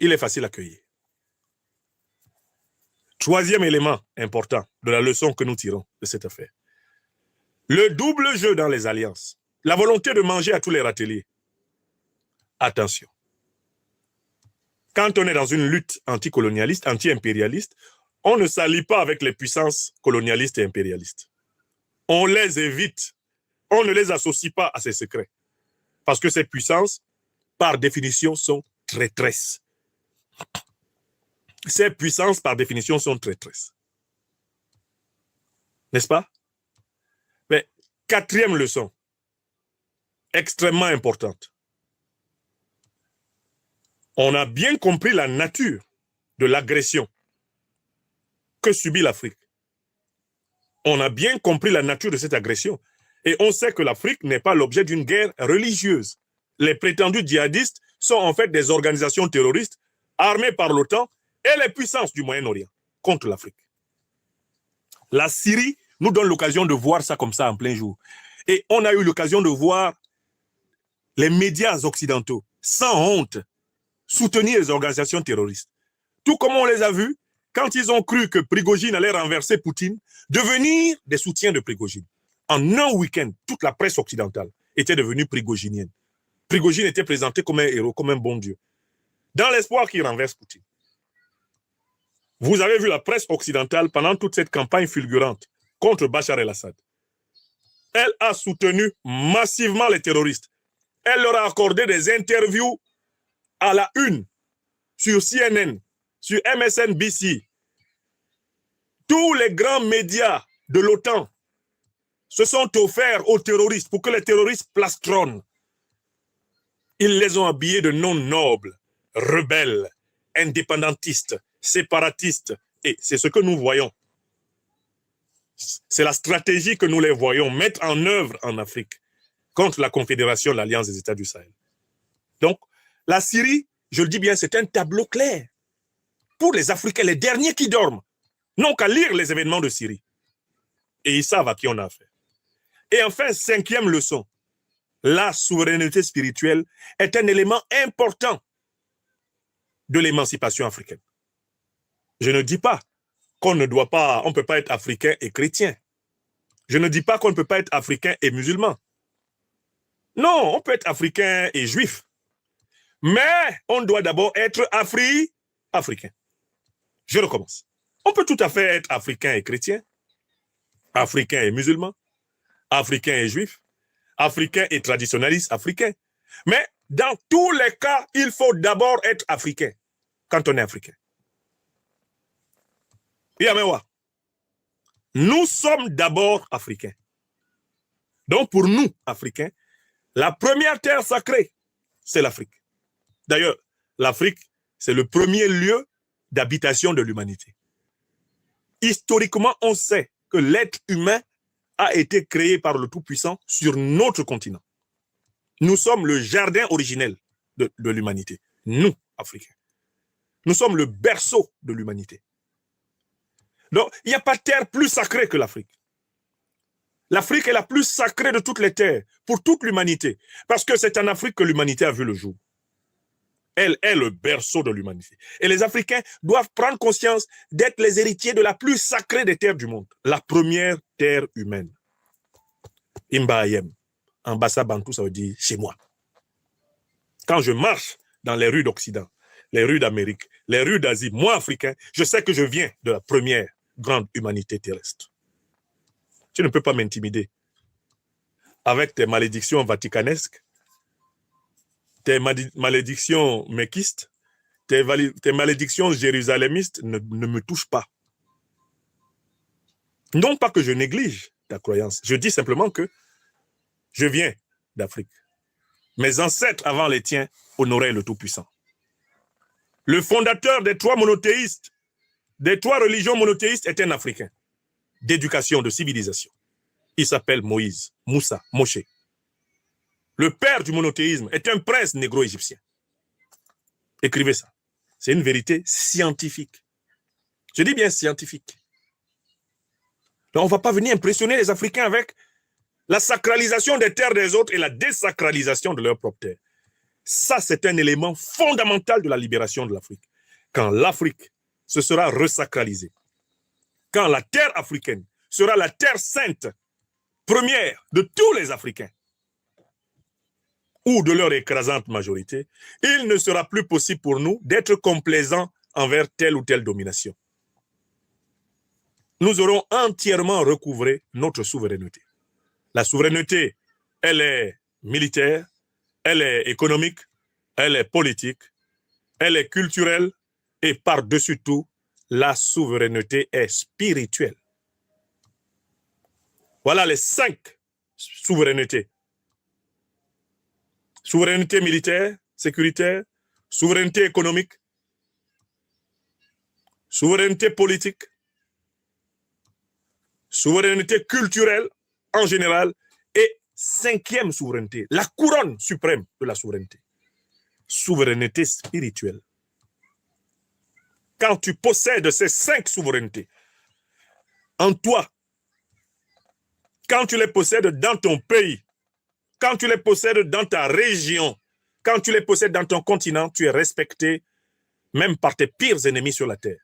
Il est facile à cueillir. Troisième élément important de la leçon que nous tirons de cette affaire. Le double jeu dans les alliances. La volonté de manger à tous les râteliers. Attention. Quand on est dans une lutte anticolonialiste, anti-impérialiste, on ne s'allie pas avec les puissances colonialistes et impérialistes. On les évite. On ne les associe pas à ces secrets. Parce que ces puissances, par définition, sont traîtresses. Ces puissances, par définition, sont traîtresses. N'est-ce pas? Mais quatrième leçon, extrêmement importante. On a bien compris la nature de l'agression que subit l'Afrique. On a bien compris la nature de cette agression. Et on sait que l'Afrique n'est pas l'objet d'une guerre religieuse. Les prétendus djihadistes sont en fait des organisations terroristes armées par l'OTAN et les puissances du Moyen-Orient contre l'Afrique. La Syrie nous donne l'occasion de voir ça comme ça en plein jour. Et on a eu l'occasion de voir les médias occidentaux, sans honte, soutenir les organisations terroristes. Tout comme on les a vus quand ils ont cru que Prigojine allait renverser Poutine, devenir des soutiens de Prigojine. En un week-end, toute la presse occidentale était devenue prigoginienne. Prigojine était présenté comme un héros, comme un bon Dieu, dans l'espoir qu'il renverse Poutine. Vous avez vu la presse occidentale pendant toute cette campagne fulgurante contre Bachar el-Assad. Elle a soutenu massivement les terroristes. Elle leur a accordé des interviews à la une, sur CNN, sur MSNBC, tous les grands médias de l'OTAN se sont offerts aux terroristes pour que les terroristes plastronnent. Ils les ont habillés de noms nobles, rebelles, indépendantistes, séparatistes. Et c'est ce que nous voyons. C'est la stratégie que nous les voyons mettre en œuvre en Afrique contre la Confédération, l'Alliance des États du Sahel. Donc, la Syrie, je le dis bien, c'est un tableau clair. Pour les Africains, les derniers qui dorment, n'ont qu'à lire les événements de Syrie. Et ils savent à qui on a affaire. Et enfin, 5e leçon, la souveraineté spirituelle est un élément important de l'émancipation africaine. Je ne dis pas qu'on ne doit pas, on ne peut pas être africain et chrétien. Je ne dis pas qu'on ne peut pas être africain et musulman. Non, on peut être africain et juif. Mais on doit d'abord être africain. Je recommence. On peut tout à fait être africain et chrétien, africain et musulman, africain et juif, africain et traditionnaliste africain. Mais dans tous les cas, il faut d'abord être africain quand on est africain. Nous sommes d'abord africains. Donc pour nous, Africains, la première terre sacrée, c'est l'Afrique. D'ailleurs, l'Afrique, c'est le premier lieu d'habitation de l'humanité. Historiquement, on sait que l'être humain a été créé par le Tout-Puissant sur notre continent. Nous sommes le jardin originel de l'humanité. Nous, Africains. Nous sommes le berceau de l'humanité. Donc, il n'y a pas de terre plus sacrée que l'Afrique. L'Afrique est la plus sacrée de toutes les terres, pour toute l'humanité. Parce que c'est en Afrique que l'humanité a vu le jour. Elle est le berceau de l'humanité. Et les Africains doivent prendre conscience d'être les héritiers de la plus sacrée des terres du monde. La première terre humaine. Imbaayem. En Bassa Bantou, ça veut dire chez moi. Quand je marche dans les rues d'Occident, les rues d'Amérique, les rues d'Asie, moi, Africain, je sais que je viens de la première grande humanité terrestre. Tu ne peux pas m'intimider avec tes malédictions vaticanesques, tes malédictions méquistes, tes malédictions jérusalémistes ne me touchent pas. Non pas que je néglige ta croyance, je dis simplement que je viens d'Afrique. Mes ancêtres avant les tiens honoraient le Tout-Puissant. Le fondateur des 3 monothéistes, des 3 religions monothéistes est un Africain d'éducation, de civilisation. Il s'appelle Moïse, Moussa, Moshe. Le père du monothéisme est un prince négro-égyptien. Écrivez ça. C'est une vérité scientifique. Je dis bien scientifique. Donc on ne va pas venir impressionner les Africains avec la sacralisation des terres des autres et la désacralisation de leur propre terre. Ça, c'est un élément fondamental de la libération de l'Afrique. Quand l'Afrique se sera resacralisée, quand la terre africaine sera la terre sainte, première de tous les Africains, ou de leur écrasante majorité, il ne sera plus possible pour nous d'être complaisants envers telle ou telle domination. Nous aurons entièrement recouvré notre souveraineté. La souveraineté, elle est militaire, elle est économique, elle est politique, elle est culturelle et par-dessus tout, la souveraineté est spirituelle. Voilà les 5 souverainetés. Souveraineté militaire, sécuritaire, souveraineté économique, souveraineté politique, souveraineté culturelle en général et 5e souveraineté, la couronne suprême de la souveraineté, souveraineté spirituelle. Quand tu possèdes ces 5 souverainetés en toi, quand tu les possèdes dans ton pays, quand tu les possèdes dans ta région, quand tu les possèdes dans ton continent, tu es respecté même par tes pires ennemis sur la terre.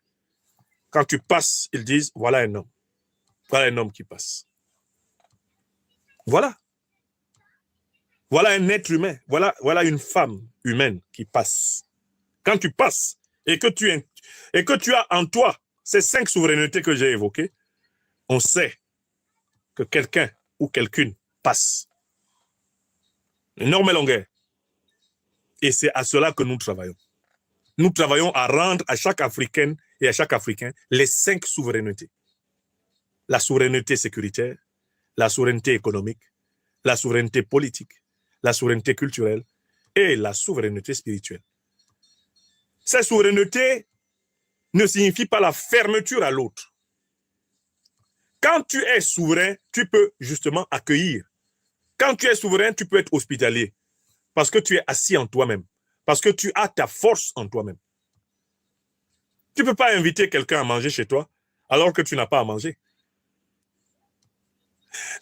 Quand tu passes, ils disent, voilà un homme. Voilà un homme qui passe. Voilà. Voilà un être humain. Voilà une femme humaine qui passe. Quand tu passes et que tu as en toi ces 5 souverainetés que j'ai évoquées, on sait que quelqu'un ou quelqu'une passe. Énorme longueur. Et c'est à cela que nous travaillons. Nous travaillons à rendre à chaque Africaine et à chaque Africain les 5 souverainetés. La souveraineté sécuritaire, la souveraineté économique, la souveraineté politique, la souveraineté culturelle et la souveraineté spirituelle. Cette souveraineté ne signifie pas la fermeture à l'autre. Quand tu es souverain, tu peux justement accueillir. Quand tu es souverain, tu peux être hospitalier parce que tu es assis en toi-même, parce que tu as ta force en toi-même. Tu ne peux pas inviter quelqu'un à manger chez toi alors que tu n'as pas à manger.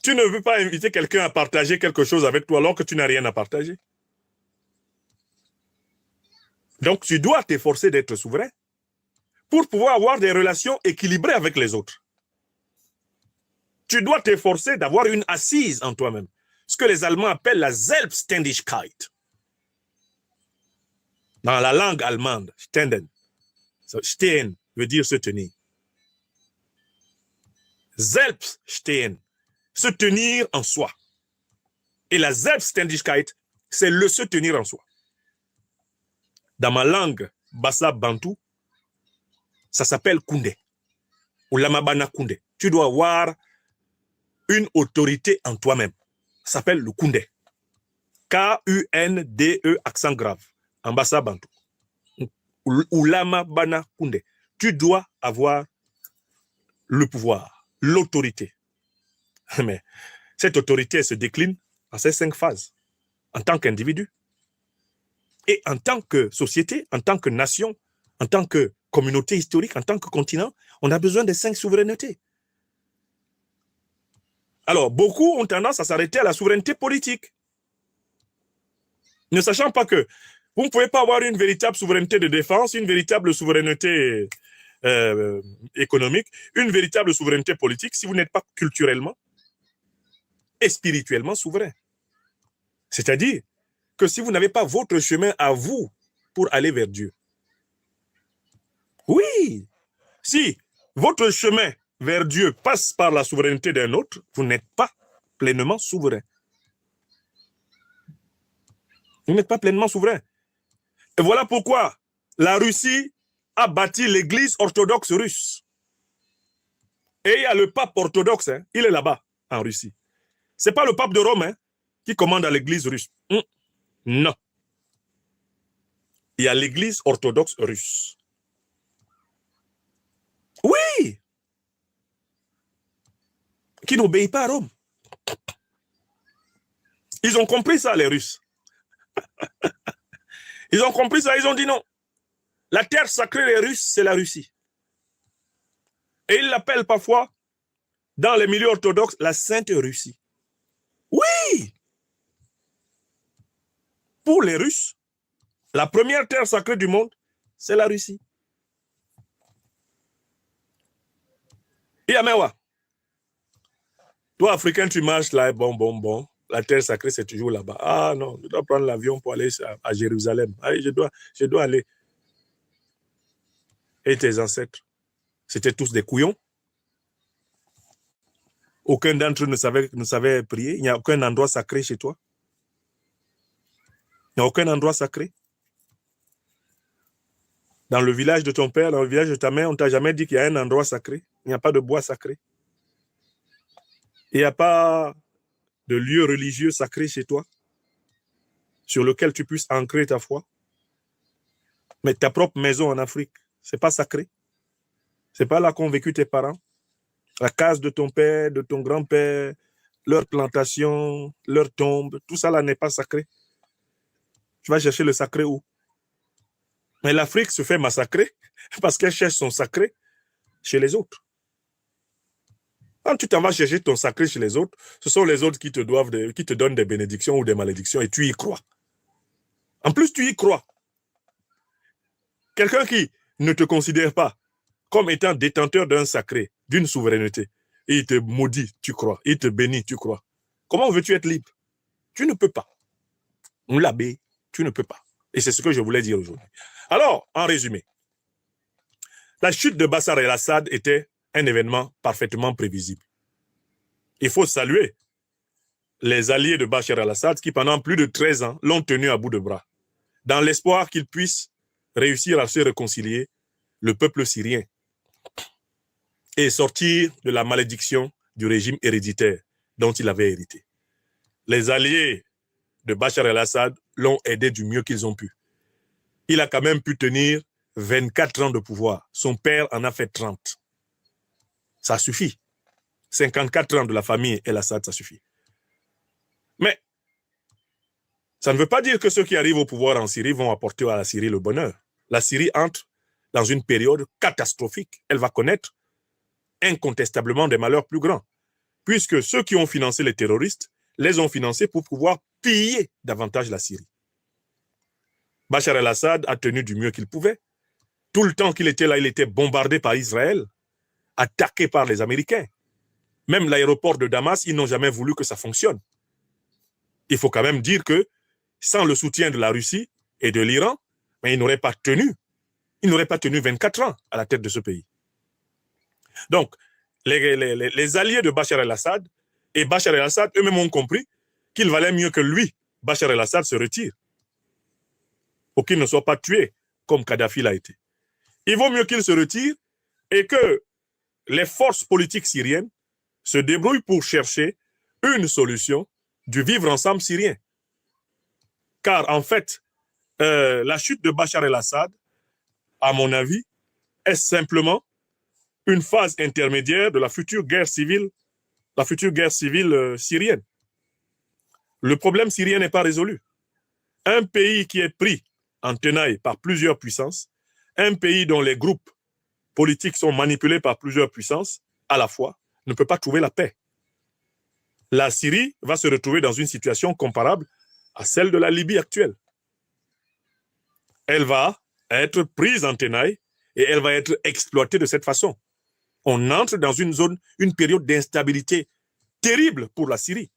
Tu ne veux pas inviter quelqu'un à partager quelque chose avec toi alors que tu n'as rien à partager. Donc, tu dois t'efforcer d'être souverain pour pouvoir avoir des relations équilibrées avec les autres. Tu dois t'efforcer d'avoir une assise en toi-même. Ce que les Allemands appellent la Selbstständigkeit. Dans la langue allemande, stenden. Stehen veut dire se tenir. Selbststehen, se tenir en soi. Et la Selbstständigkeit, c'est le se tenir en soi. Dans ma langue Bassa Bantou, ça s'appelle Koundé. Ou Lamabana Koundé. Tu dois avoir une autorité en toi-même. Ça s'appelle le Koundé. K-U-N-D-E, accent grave. En Bassa Bantou. Ou Lamabana Koundé. Tu dois avoir le pouvoir, l'autorité. Mais cette autorité elle se décline en ces 5 phases. En tant qu'individu, et en tant que société, en tant que nation, en tant que communauté historique, en tant que continent, on a besoin des 5 souverainetés. Alors, beaucoup ont tendance à s'arrêter à la souveraineté politique, ne sachant pas que vous ne pouvez pas avoir une véritable souveraineté de défense, une véritable souveraineté économique, une véritable souveraineté politique si vous n'êtes pas culturellement et spirituellement souverain. C'est-à-dire que si vous n'avez pas votre chemin à vous pour aller vers Dieu, oui, si votre chemin vers Dieu passe par la souveraineté d'un autre, vous n'êtes pas pleinement souverain. Vous n'êtes pas pleinement souverain. Et voilà pourquoi la Russie a bâti l'église orthodoxe russe. Et il y a le pape orthodoxe, hein, il est là-bas, en Russie. Ce n'est pas le pape de Rome hein, qui commande à l'église russe. Non. Il y a l'église orthodoxe russe. Oui. Qui n'obéit pas à Rome. Ils ont compris ça, les Russes. Ils ont compris ça, ils ont dit non. La terre sacrée des Russes, c'est la Russie. Et ils l'appellent parfois, dans les milieux orthodoxes, la Sainte Russie. Oui. Pour les Russes, la première terre sacrée du monde, c'est la Russie. Yamewa. Toi, Africain, tu marches là, bon. La terre sacrée, c'est toujours là-bas. Ah non, je dois prendre l'avion pour aller à Jérusalem. Allez, je dois aller. Et tes ancêtres, c'était tous des couillons. Aucun d'entre eux ne savait prier. Il n'y a aucun endroit sacré chez toi. Il n'y a aucun endroit sacré. Dans le village de ton père, dans le village de ta mère, on ne t'a jamais dit qu'il y a un endroit sacré. Il n'y a pas de bois sacré. Il n'y a pas de lieu religieux sacré chez toi sur lequel tu puisses ancrer ta foi. Mais ta propre maison en Afrique, ce n'est pas sacré. Ce n'est pas là qu'ont vécu tes parents. La case de ton père, de ton grand-père, leur plantation, leur tombe, tout ça là n'est pas sacré. Tu vas chercher le sacré où? Mais l'Afrique se fait massacrer parce qu'elle cherche son sacré chez les autres. Quand tu t'en vas chercher ton sacré chez les autres, ce sont les autres qui te donnent des bénédictions ou des malédictions et tu y crois. En plus, tu y crois. Quelqu'un qui ne te considère pas comme étant détenteur d'un sacré, d'une souveraineté, et il te maudit, tu crois. Il te bénit, tu crois. Comment veux-tu être libre? Tu ne peux pas. L'abbé, tu ne peux pas. Et c'est ce que je voulais dire aujourd'hui. Alors, en résumé, la chute de Bachar el-Assad était un événement parfaitement prévisible. Il faut saluer les alliés de Bachar el-Assad qui, pendant plus de 13 ans, l'ont tenu à bout de bras. dans l'espoir qu'il puisse réussir à se réconcilier, le peuple syrien, et sortir de la malédiction du régime héréditaire dont il avait hérité. Les alliés de Bachar el-Assad l'ont aidé du mieux qu'ils ont pu. Il a quand même pu tenir 24 ans de pouvoir. Son père en a fait 30. Ça suffit. 54 ans de la famille el-Assad, ça suffit. Mais ça ne veut pas dire que ceux qui arrivent au pouvoir en Syrie vont apporter à la Syrie le bonheur. La Syrie entre dans une période catastrophique. Elle va connaître incontestablement des malheurs plus grands, puisque ceux qui ont financé les terroristes les ont financés pour pouvoir piller davantage la Syrie. Bachar el-Assad a tenu du mieux qu'il pouvait. Tout le temps qu'il était là, il était bombardé par Israël, attaqué par les Américains. Même l'aéroport de Damas, ils n'ont jamais voulu que ça fonctionne. Il faut quand même dire que sans le soutien de la Russie et de l'Iran, il n'aurait pas tenu. Il n'aurait pas tenu 24 ans à la tête de ce pays. Donc, les alliés de Bachar el-Assad et Bachar el-Assad eux-mêmes ont compris qu'il valait mieux que lui, Bachar el-Assad, se retire pour qu'il ne soit pas tué comme Kadhafi l'a été. Il vaut mieux qu'il se retire et que les forces politiques syriennes se débrouillent pour chercher une solution du vivre ensemble syrien. Car en fait, la chute de Bachar el-Assad, à mon avis, est simplement une phase intermédiaire de la future guerre civile syrienne. Le problème syrien n'est pas résolu. Un pays qui est pris en tenaille par plusieurs puissances, un pays dont les groupes politiques sont manipulés par plusieurs puissances à la fois, ne peut pas trouver la paix. La Syrie va se retrouver dans une situation comparable à celle de la Libye actuelle. Elle va être prise en tenaille et elle va être exploitée de cette façon. On entre dans une période d'instabilité terrible pour la Syrie.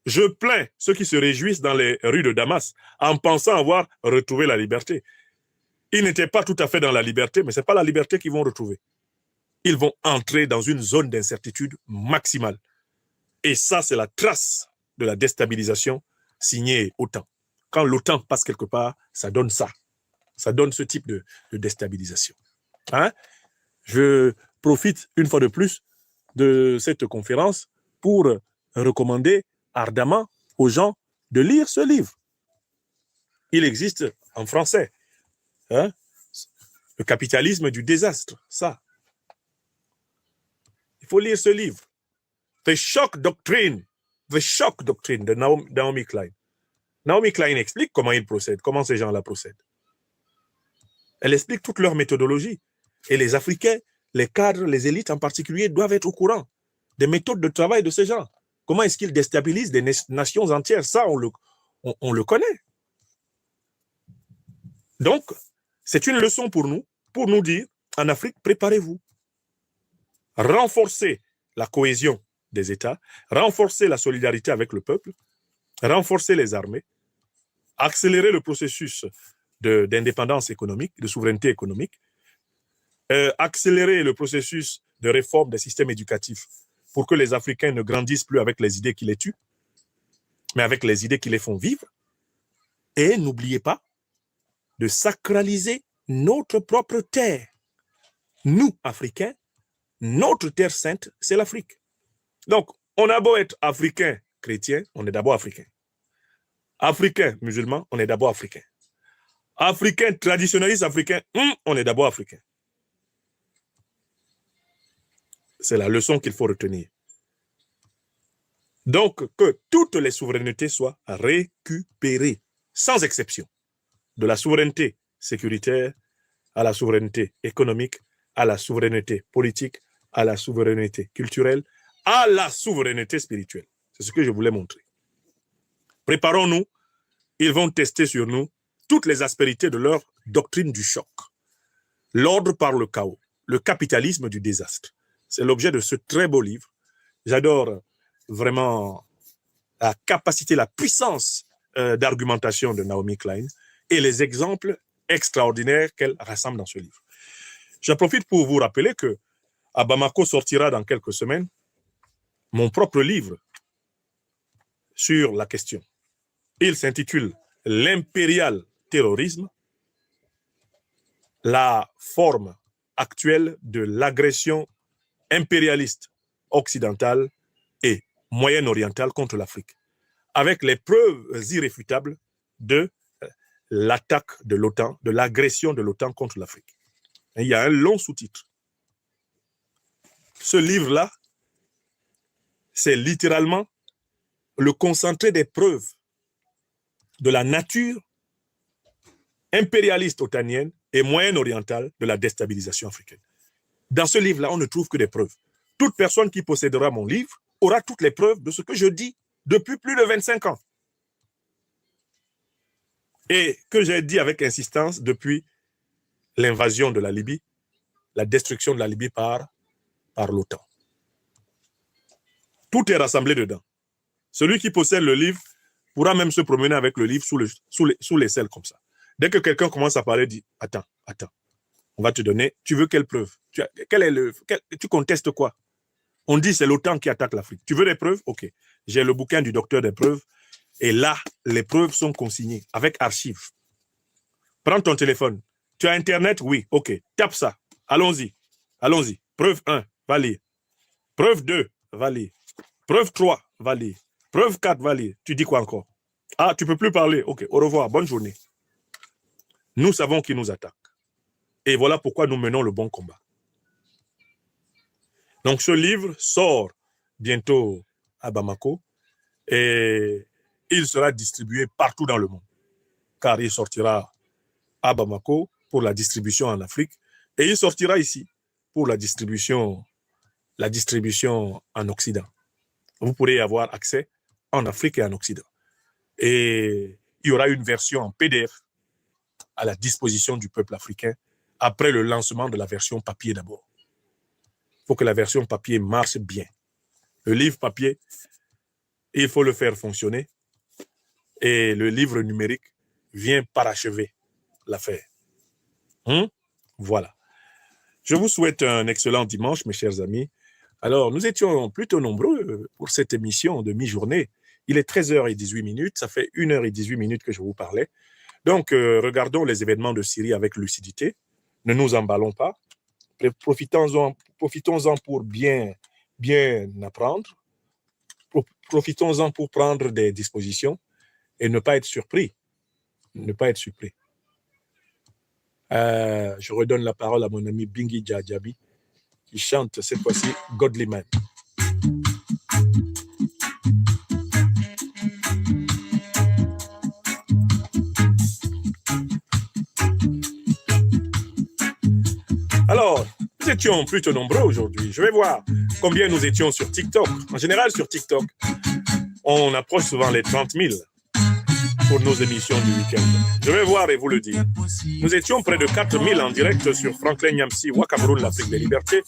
Je plains ceux qui se réjouissent dans les rues de Damas en pensant avoir retrouvé la liberté. Ils n'étaient pas tout à fait dans la liberté, mais ce n'est pas la liberté qu'ils vont retrouver. Ils vont entrer dans une zone d'incertitude maximale. Et ça, c'est la trace de la déstabilisation signée OTAN. Quand l'OTAN passe quelque part, ça donne ça. Ça donne ce type de déstabilisation. Hein? Je profite une fois de plus de cette conférence pour recommander ardemment aux gens de lire ce livre. Il existe en français. Hein? Le capitalisme du désastre, ça. Il faut lire ce livre. The Shock Doctrine de Naomi Klein. Naomi Klein explique comment ils procèdent, comment ces gens-là procèdent. Elle explique toute leur méthodologie. Et les Africains, les cadres, les élites en particulier, doivent être au courant des méthodes de travail de ces gens. Comment est-ce qu'ils déstabilisent des nations entières? Ça, on le connaît. Donc, c'est une leçon pour nous dire, en Afrique, préparez-vous. Renforcez la cohésion des États, renforcer la solidarité avec le peuple, renforcer les armées, accélérer le processus d'indépendance économique, de souveraineté économique, accélérer le processus de réforme des systèmes éducatifs pour que les Africains ne grandissent plus avec les idées qui les tuent, mais avec les idées qui les font vivre. Et n'oubliez pas de sacraliser notre propre terre. Nous, Africains, notre terre sainte, c'est l'Afrique. Donc, on a beau être africain chrétien, on est d'abord africain. Africain musulman, on est d'abord africain. Africain traditionnaliste africain, on est d'abord africain. C'est la leçon qu'il faut retenir. Donc, que toutes les souverainetés soient récupérées, sans exception. De la souveraineté sécuritaire à la souveraineté économique, à la souveraineté politique, à la souveraineté culturelle, à la souveraineté spirituelle. C'est ce que je voulais montrer. Préparons-nous. Ils vont tester sur nous toutes les aspérités de leur doctrine du choc. L'ordre par le chaos, le capitalisme du désastre. C'est l'objet de ce très beau livre. J'adore vraiment la capacité, la puissance d'argumentation de Naomi Klein et les exemples extraordinaires qu'elle rassemble dans ce livre. J'en profite pour vous rappeler que à Bamako sortira dans quelques semaines mon propre livre sur la question. Il s'intitule « L'impérial terrorisme, la forme actuelle de l'agression impérialiste occidentale et moyen-orientale contre l'Afrique, avec les preuves irréfutables de l'attaque de l'OTAN, de l'agression de l'OTAN contre l'Afrique. Il y a un long sous-titre. Ce livre-là, c'est littéralement le concentré des preuves de la nature impérialiste otanienne et moyen-orientale de la déstabilisation africaine. Dans ce livre-là, on ne trouve que des preuves. Toute personne qui possédera mon livre aura toutes les preuves de ce que je dis depuis plus de 25 ans. Et que j'ai dit avec insistance depuis l'invasion de la Libye, la destruction de la Libye par l'OTAN. Tout est rassemblé dedans. Celui qui possède le livre pourra même se promener avec le livre sous les selles comme ça. Dès que quelqu'un commence à parler, dit « Attends, on va te donner, tu veux quelle preuve? Tu contestes quoi? On dit c'est l'OTAN qui attaque l'Afrique. Tu veux des preuves? Ok. J'ai le bouquin du docteur des preuves. Et là, les preuves sont consignées avec archives. Prends ton téléphone. Tu as Internet? Oui. Ok. Tape ça. Allons-y. Allons-y. Preuve 1, va lire. Preuve 2, va lire. Preuve 3, va lire. Preuve 4, va lire. Tu dis quoi encore? Ah, tu ne peux plus parler. Ok. Au revoir. Bonne journée. Nous savons qui nous attaque. Et voilà pourquoi nous menons le bon combat. Donc, ce livre sort bientôt à Bamako et il sera distribué partout dans le monde, car il sortira à Bamako pour la distribution en Afrique et il sortira ici pour la distribution en Occident. Vous pourrez y avoir accès en Afrique et en Occident. Et il y aura une version en PDF à la disposition du peuple africain après le lancement de la version papier d'abord. Il faut que la version papier marche bien. Le livre papier, il faut le faire fonctionner et le livre numérique vient parachever l'affaire. Voilà. Je vous souhaite un excellent dimanche, mes chers amis. Alors, nous étions plutôt nombreux pour cette émission de mi-journée. Il est 13h18, ça fait 1h18 que je vous parlais. Donc, regardons les événements de Syrie avec lucidité. Ne nous emballons pas. Profitons-en pour bien apprendre. Profitons-en pour prendre des dispositions et ne pas être surpris. Ne pas être surpris. Je redonne la parole à mon ami Bingi Djadjabi qui chante cette fois-ci Godly Man. Alors, nous étions plutôt nombreux aujourd'hui. Je vais voir combien nous étions sur TikTok. En général, sur TikTok, on approche souvent les 30 000 pour nos émissions du week-end. Je vais voir et vous le dire. Nous étions près de 4 000 en direct sur Franklin Nyamsi, Wakameroun, l'Afrique des libertés.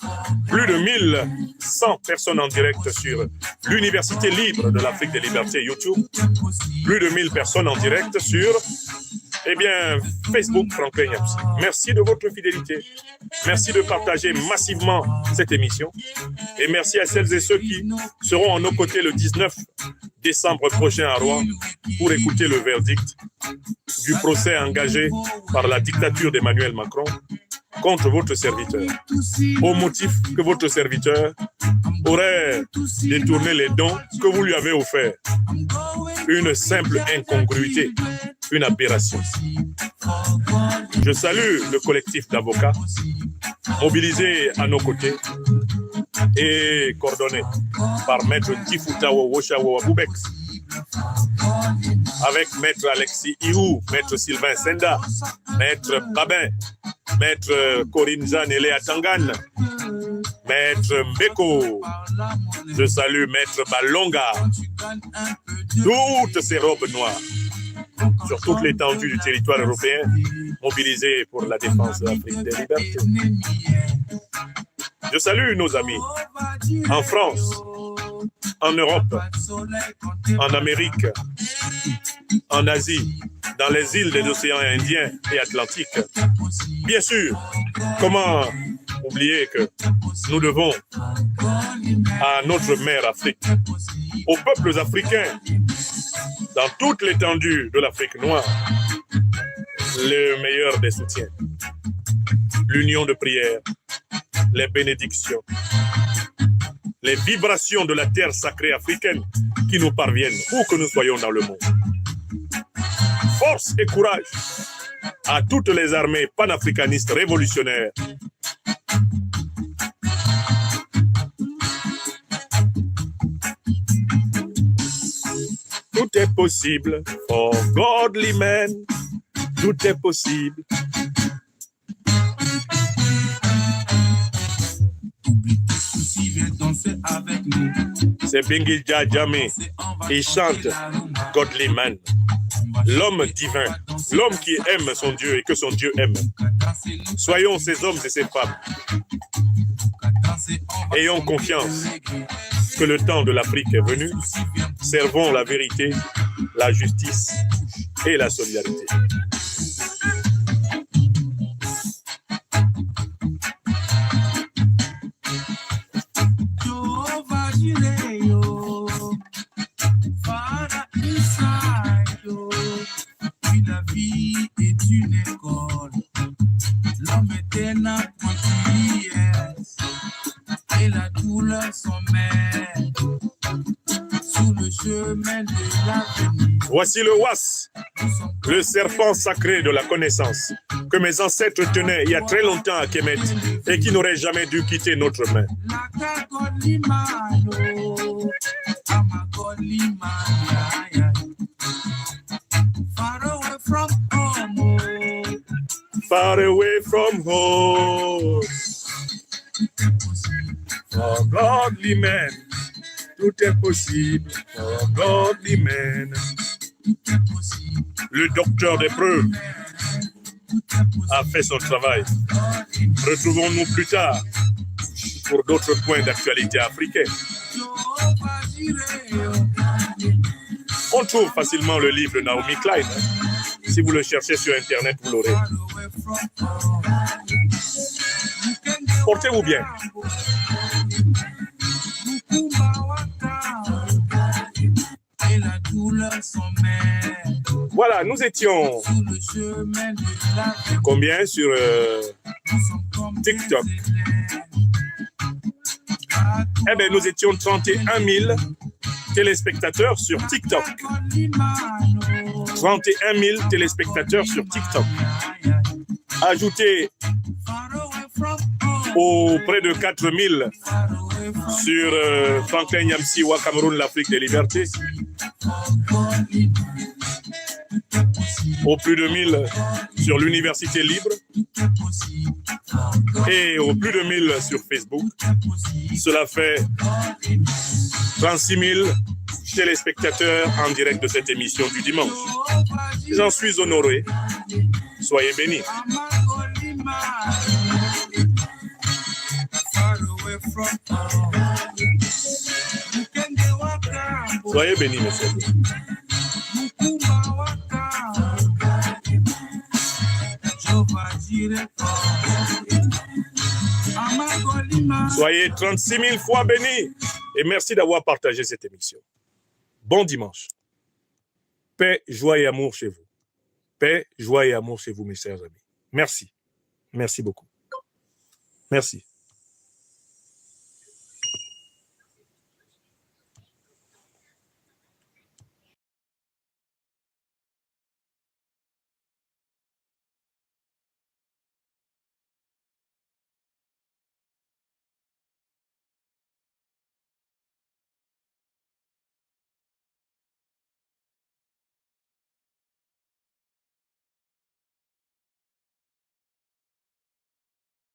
Plus de 1100 personnes en direct sur l'Université libre de l'Afrique des libertés, YouTube. Plus de 1000 personnes en direct sur Facebook Franklin Nyamsi. Merci de votre fidélité. Merci de partager massivement cette émission. Et merci à celles et ceux qui seront à nos côtés le 19 décembre prochain à Rouen pour écouter le verdict du procès engagé par la dictature d'Emmanuel Macron contre votre serviteur, au motif que votre serviteur aurait détourné les dons que vous lui avez offerts. Une simple incongruité, une aberration. Je salue le collectif d'avocats mobilisés à nos côtés et coordonnés par Maître Tifutawo Woshawo Aboubex, avec Maître Alexis Ihou, Maître Sylvain Senda, Maître Babin, Maître Corinne Jeanne et Léa Tangan, Maître Mbeko, je salue Maître Balonga, toutes ces robes noires sur toute l'étendue du territoire européen mobilisés pour la défense de l'Afrique des libertés. Je salue nos amis en France, en Europe, en Amérique, en Asie, dans les îles des océans Indiens et Atlantiques. Bien sûr, comment oublier que nous devons à notre mère Afrique, aux peuples africains, dans toute l'étendue de l'Afrique noire, le meilleur des soutiens, l'union de prière, les bénédictions, les vibrations de la terre sacrée africaine qui nous parviennent où que nous soyons dans le monde. Force et courage à toutes les armées panafricanistes révolutionnaires. Tout est possible for godly men. Tout est possible. C'est Bingil Djadjame. Il chante Godly Man. L'homme divin, l'homme qui aime son Dieu et que son Dieu aime. Soyons ces hommes et ces femmes. Ayons confiance que le temps de l'Afrique est venu. Servons la vérité, la justice et la solidarité. La vie est une école, l'homme est un apprenti et la douleur son maître sur le chemin de l'avenir. Voici le was, le serpent sacré de la connaissance que mes ancêtres tenaient il y a très longtemps à Kemet et qui n'aurait jamais dû quitter notre main. Far away from home. For godly men, tout est possible. For godly men. Le docteur des preuves a fait son travail. Retrouvons-nous plus tard pour d'autres points d'actualité africaine. On trouve facilement le livre de Naomi Klein. Si vous le cherchez sur Internet, vous l'aurez. Portez-vous bien. Voilà, nous étions combien sur TikTok? Eh bien, nous étions 31 000 téléspectateurs sur TikTok. 31 000 téléspectateurs sur TikTok. Ajoutez aux près de 4 000 sur Franklin Nyamsiwa, Cameroun, l'Afrique des libertés. Aux plus de 1000 sur l'Université libre. Et aux plus de 1000 sur Facebook. Cela fait 36 000 téléspectateurs en direct de cette émission du dimanche. J'en suis honoré. Soyez bénis. Soyez bénis, messieurs. Soyez 36 000 fois bénis et merci d'avoir partagé cette émission. Bon dimanche. Paix, joie et amour chez vous. Paix, joie et amour chez vous, mes chers amis. Merci. Merci beaucoup. Merci.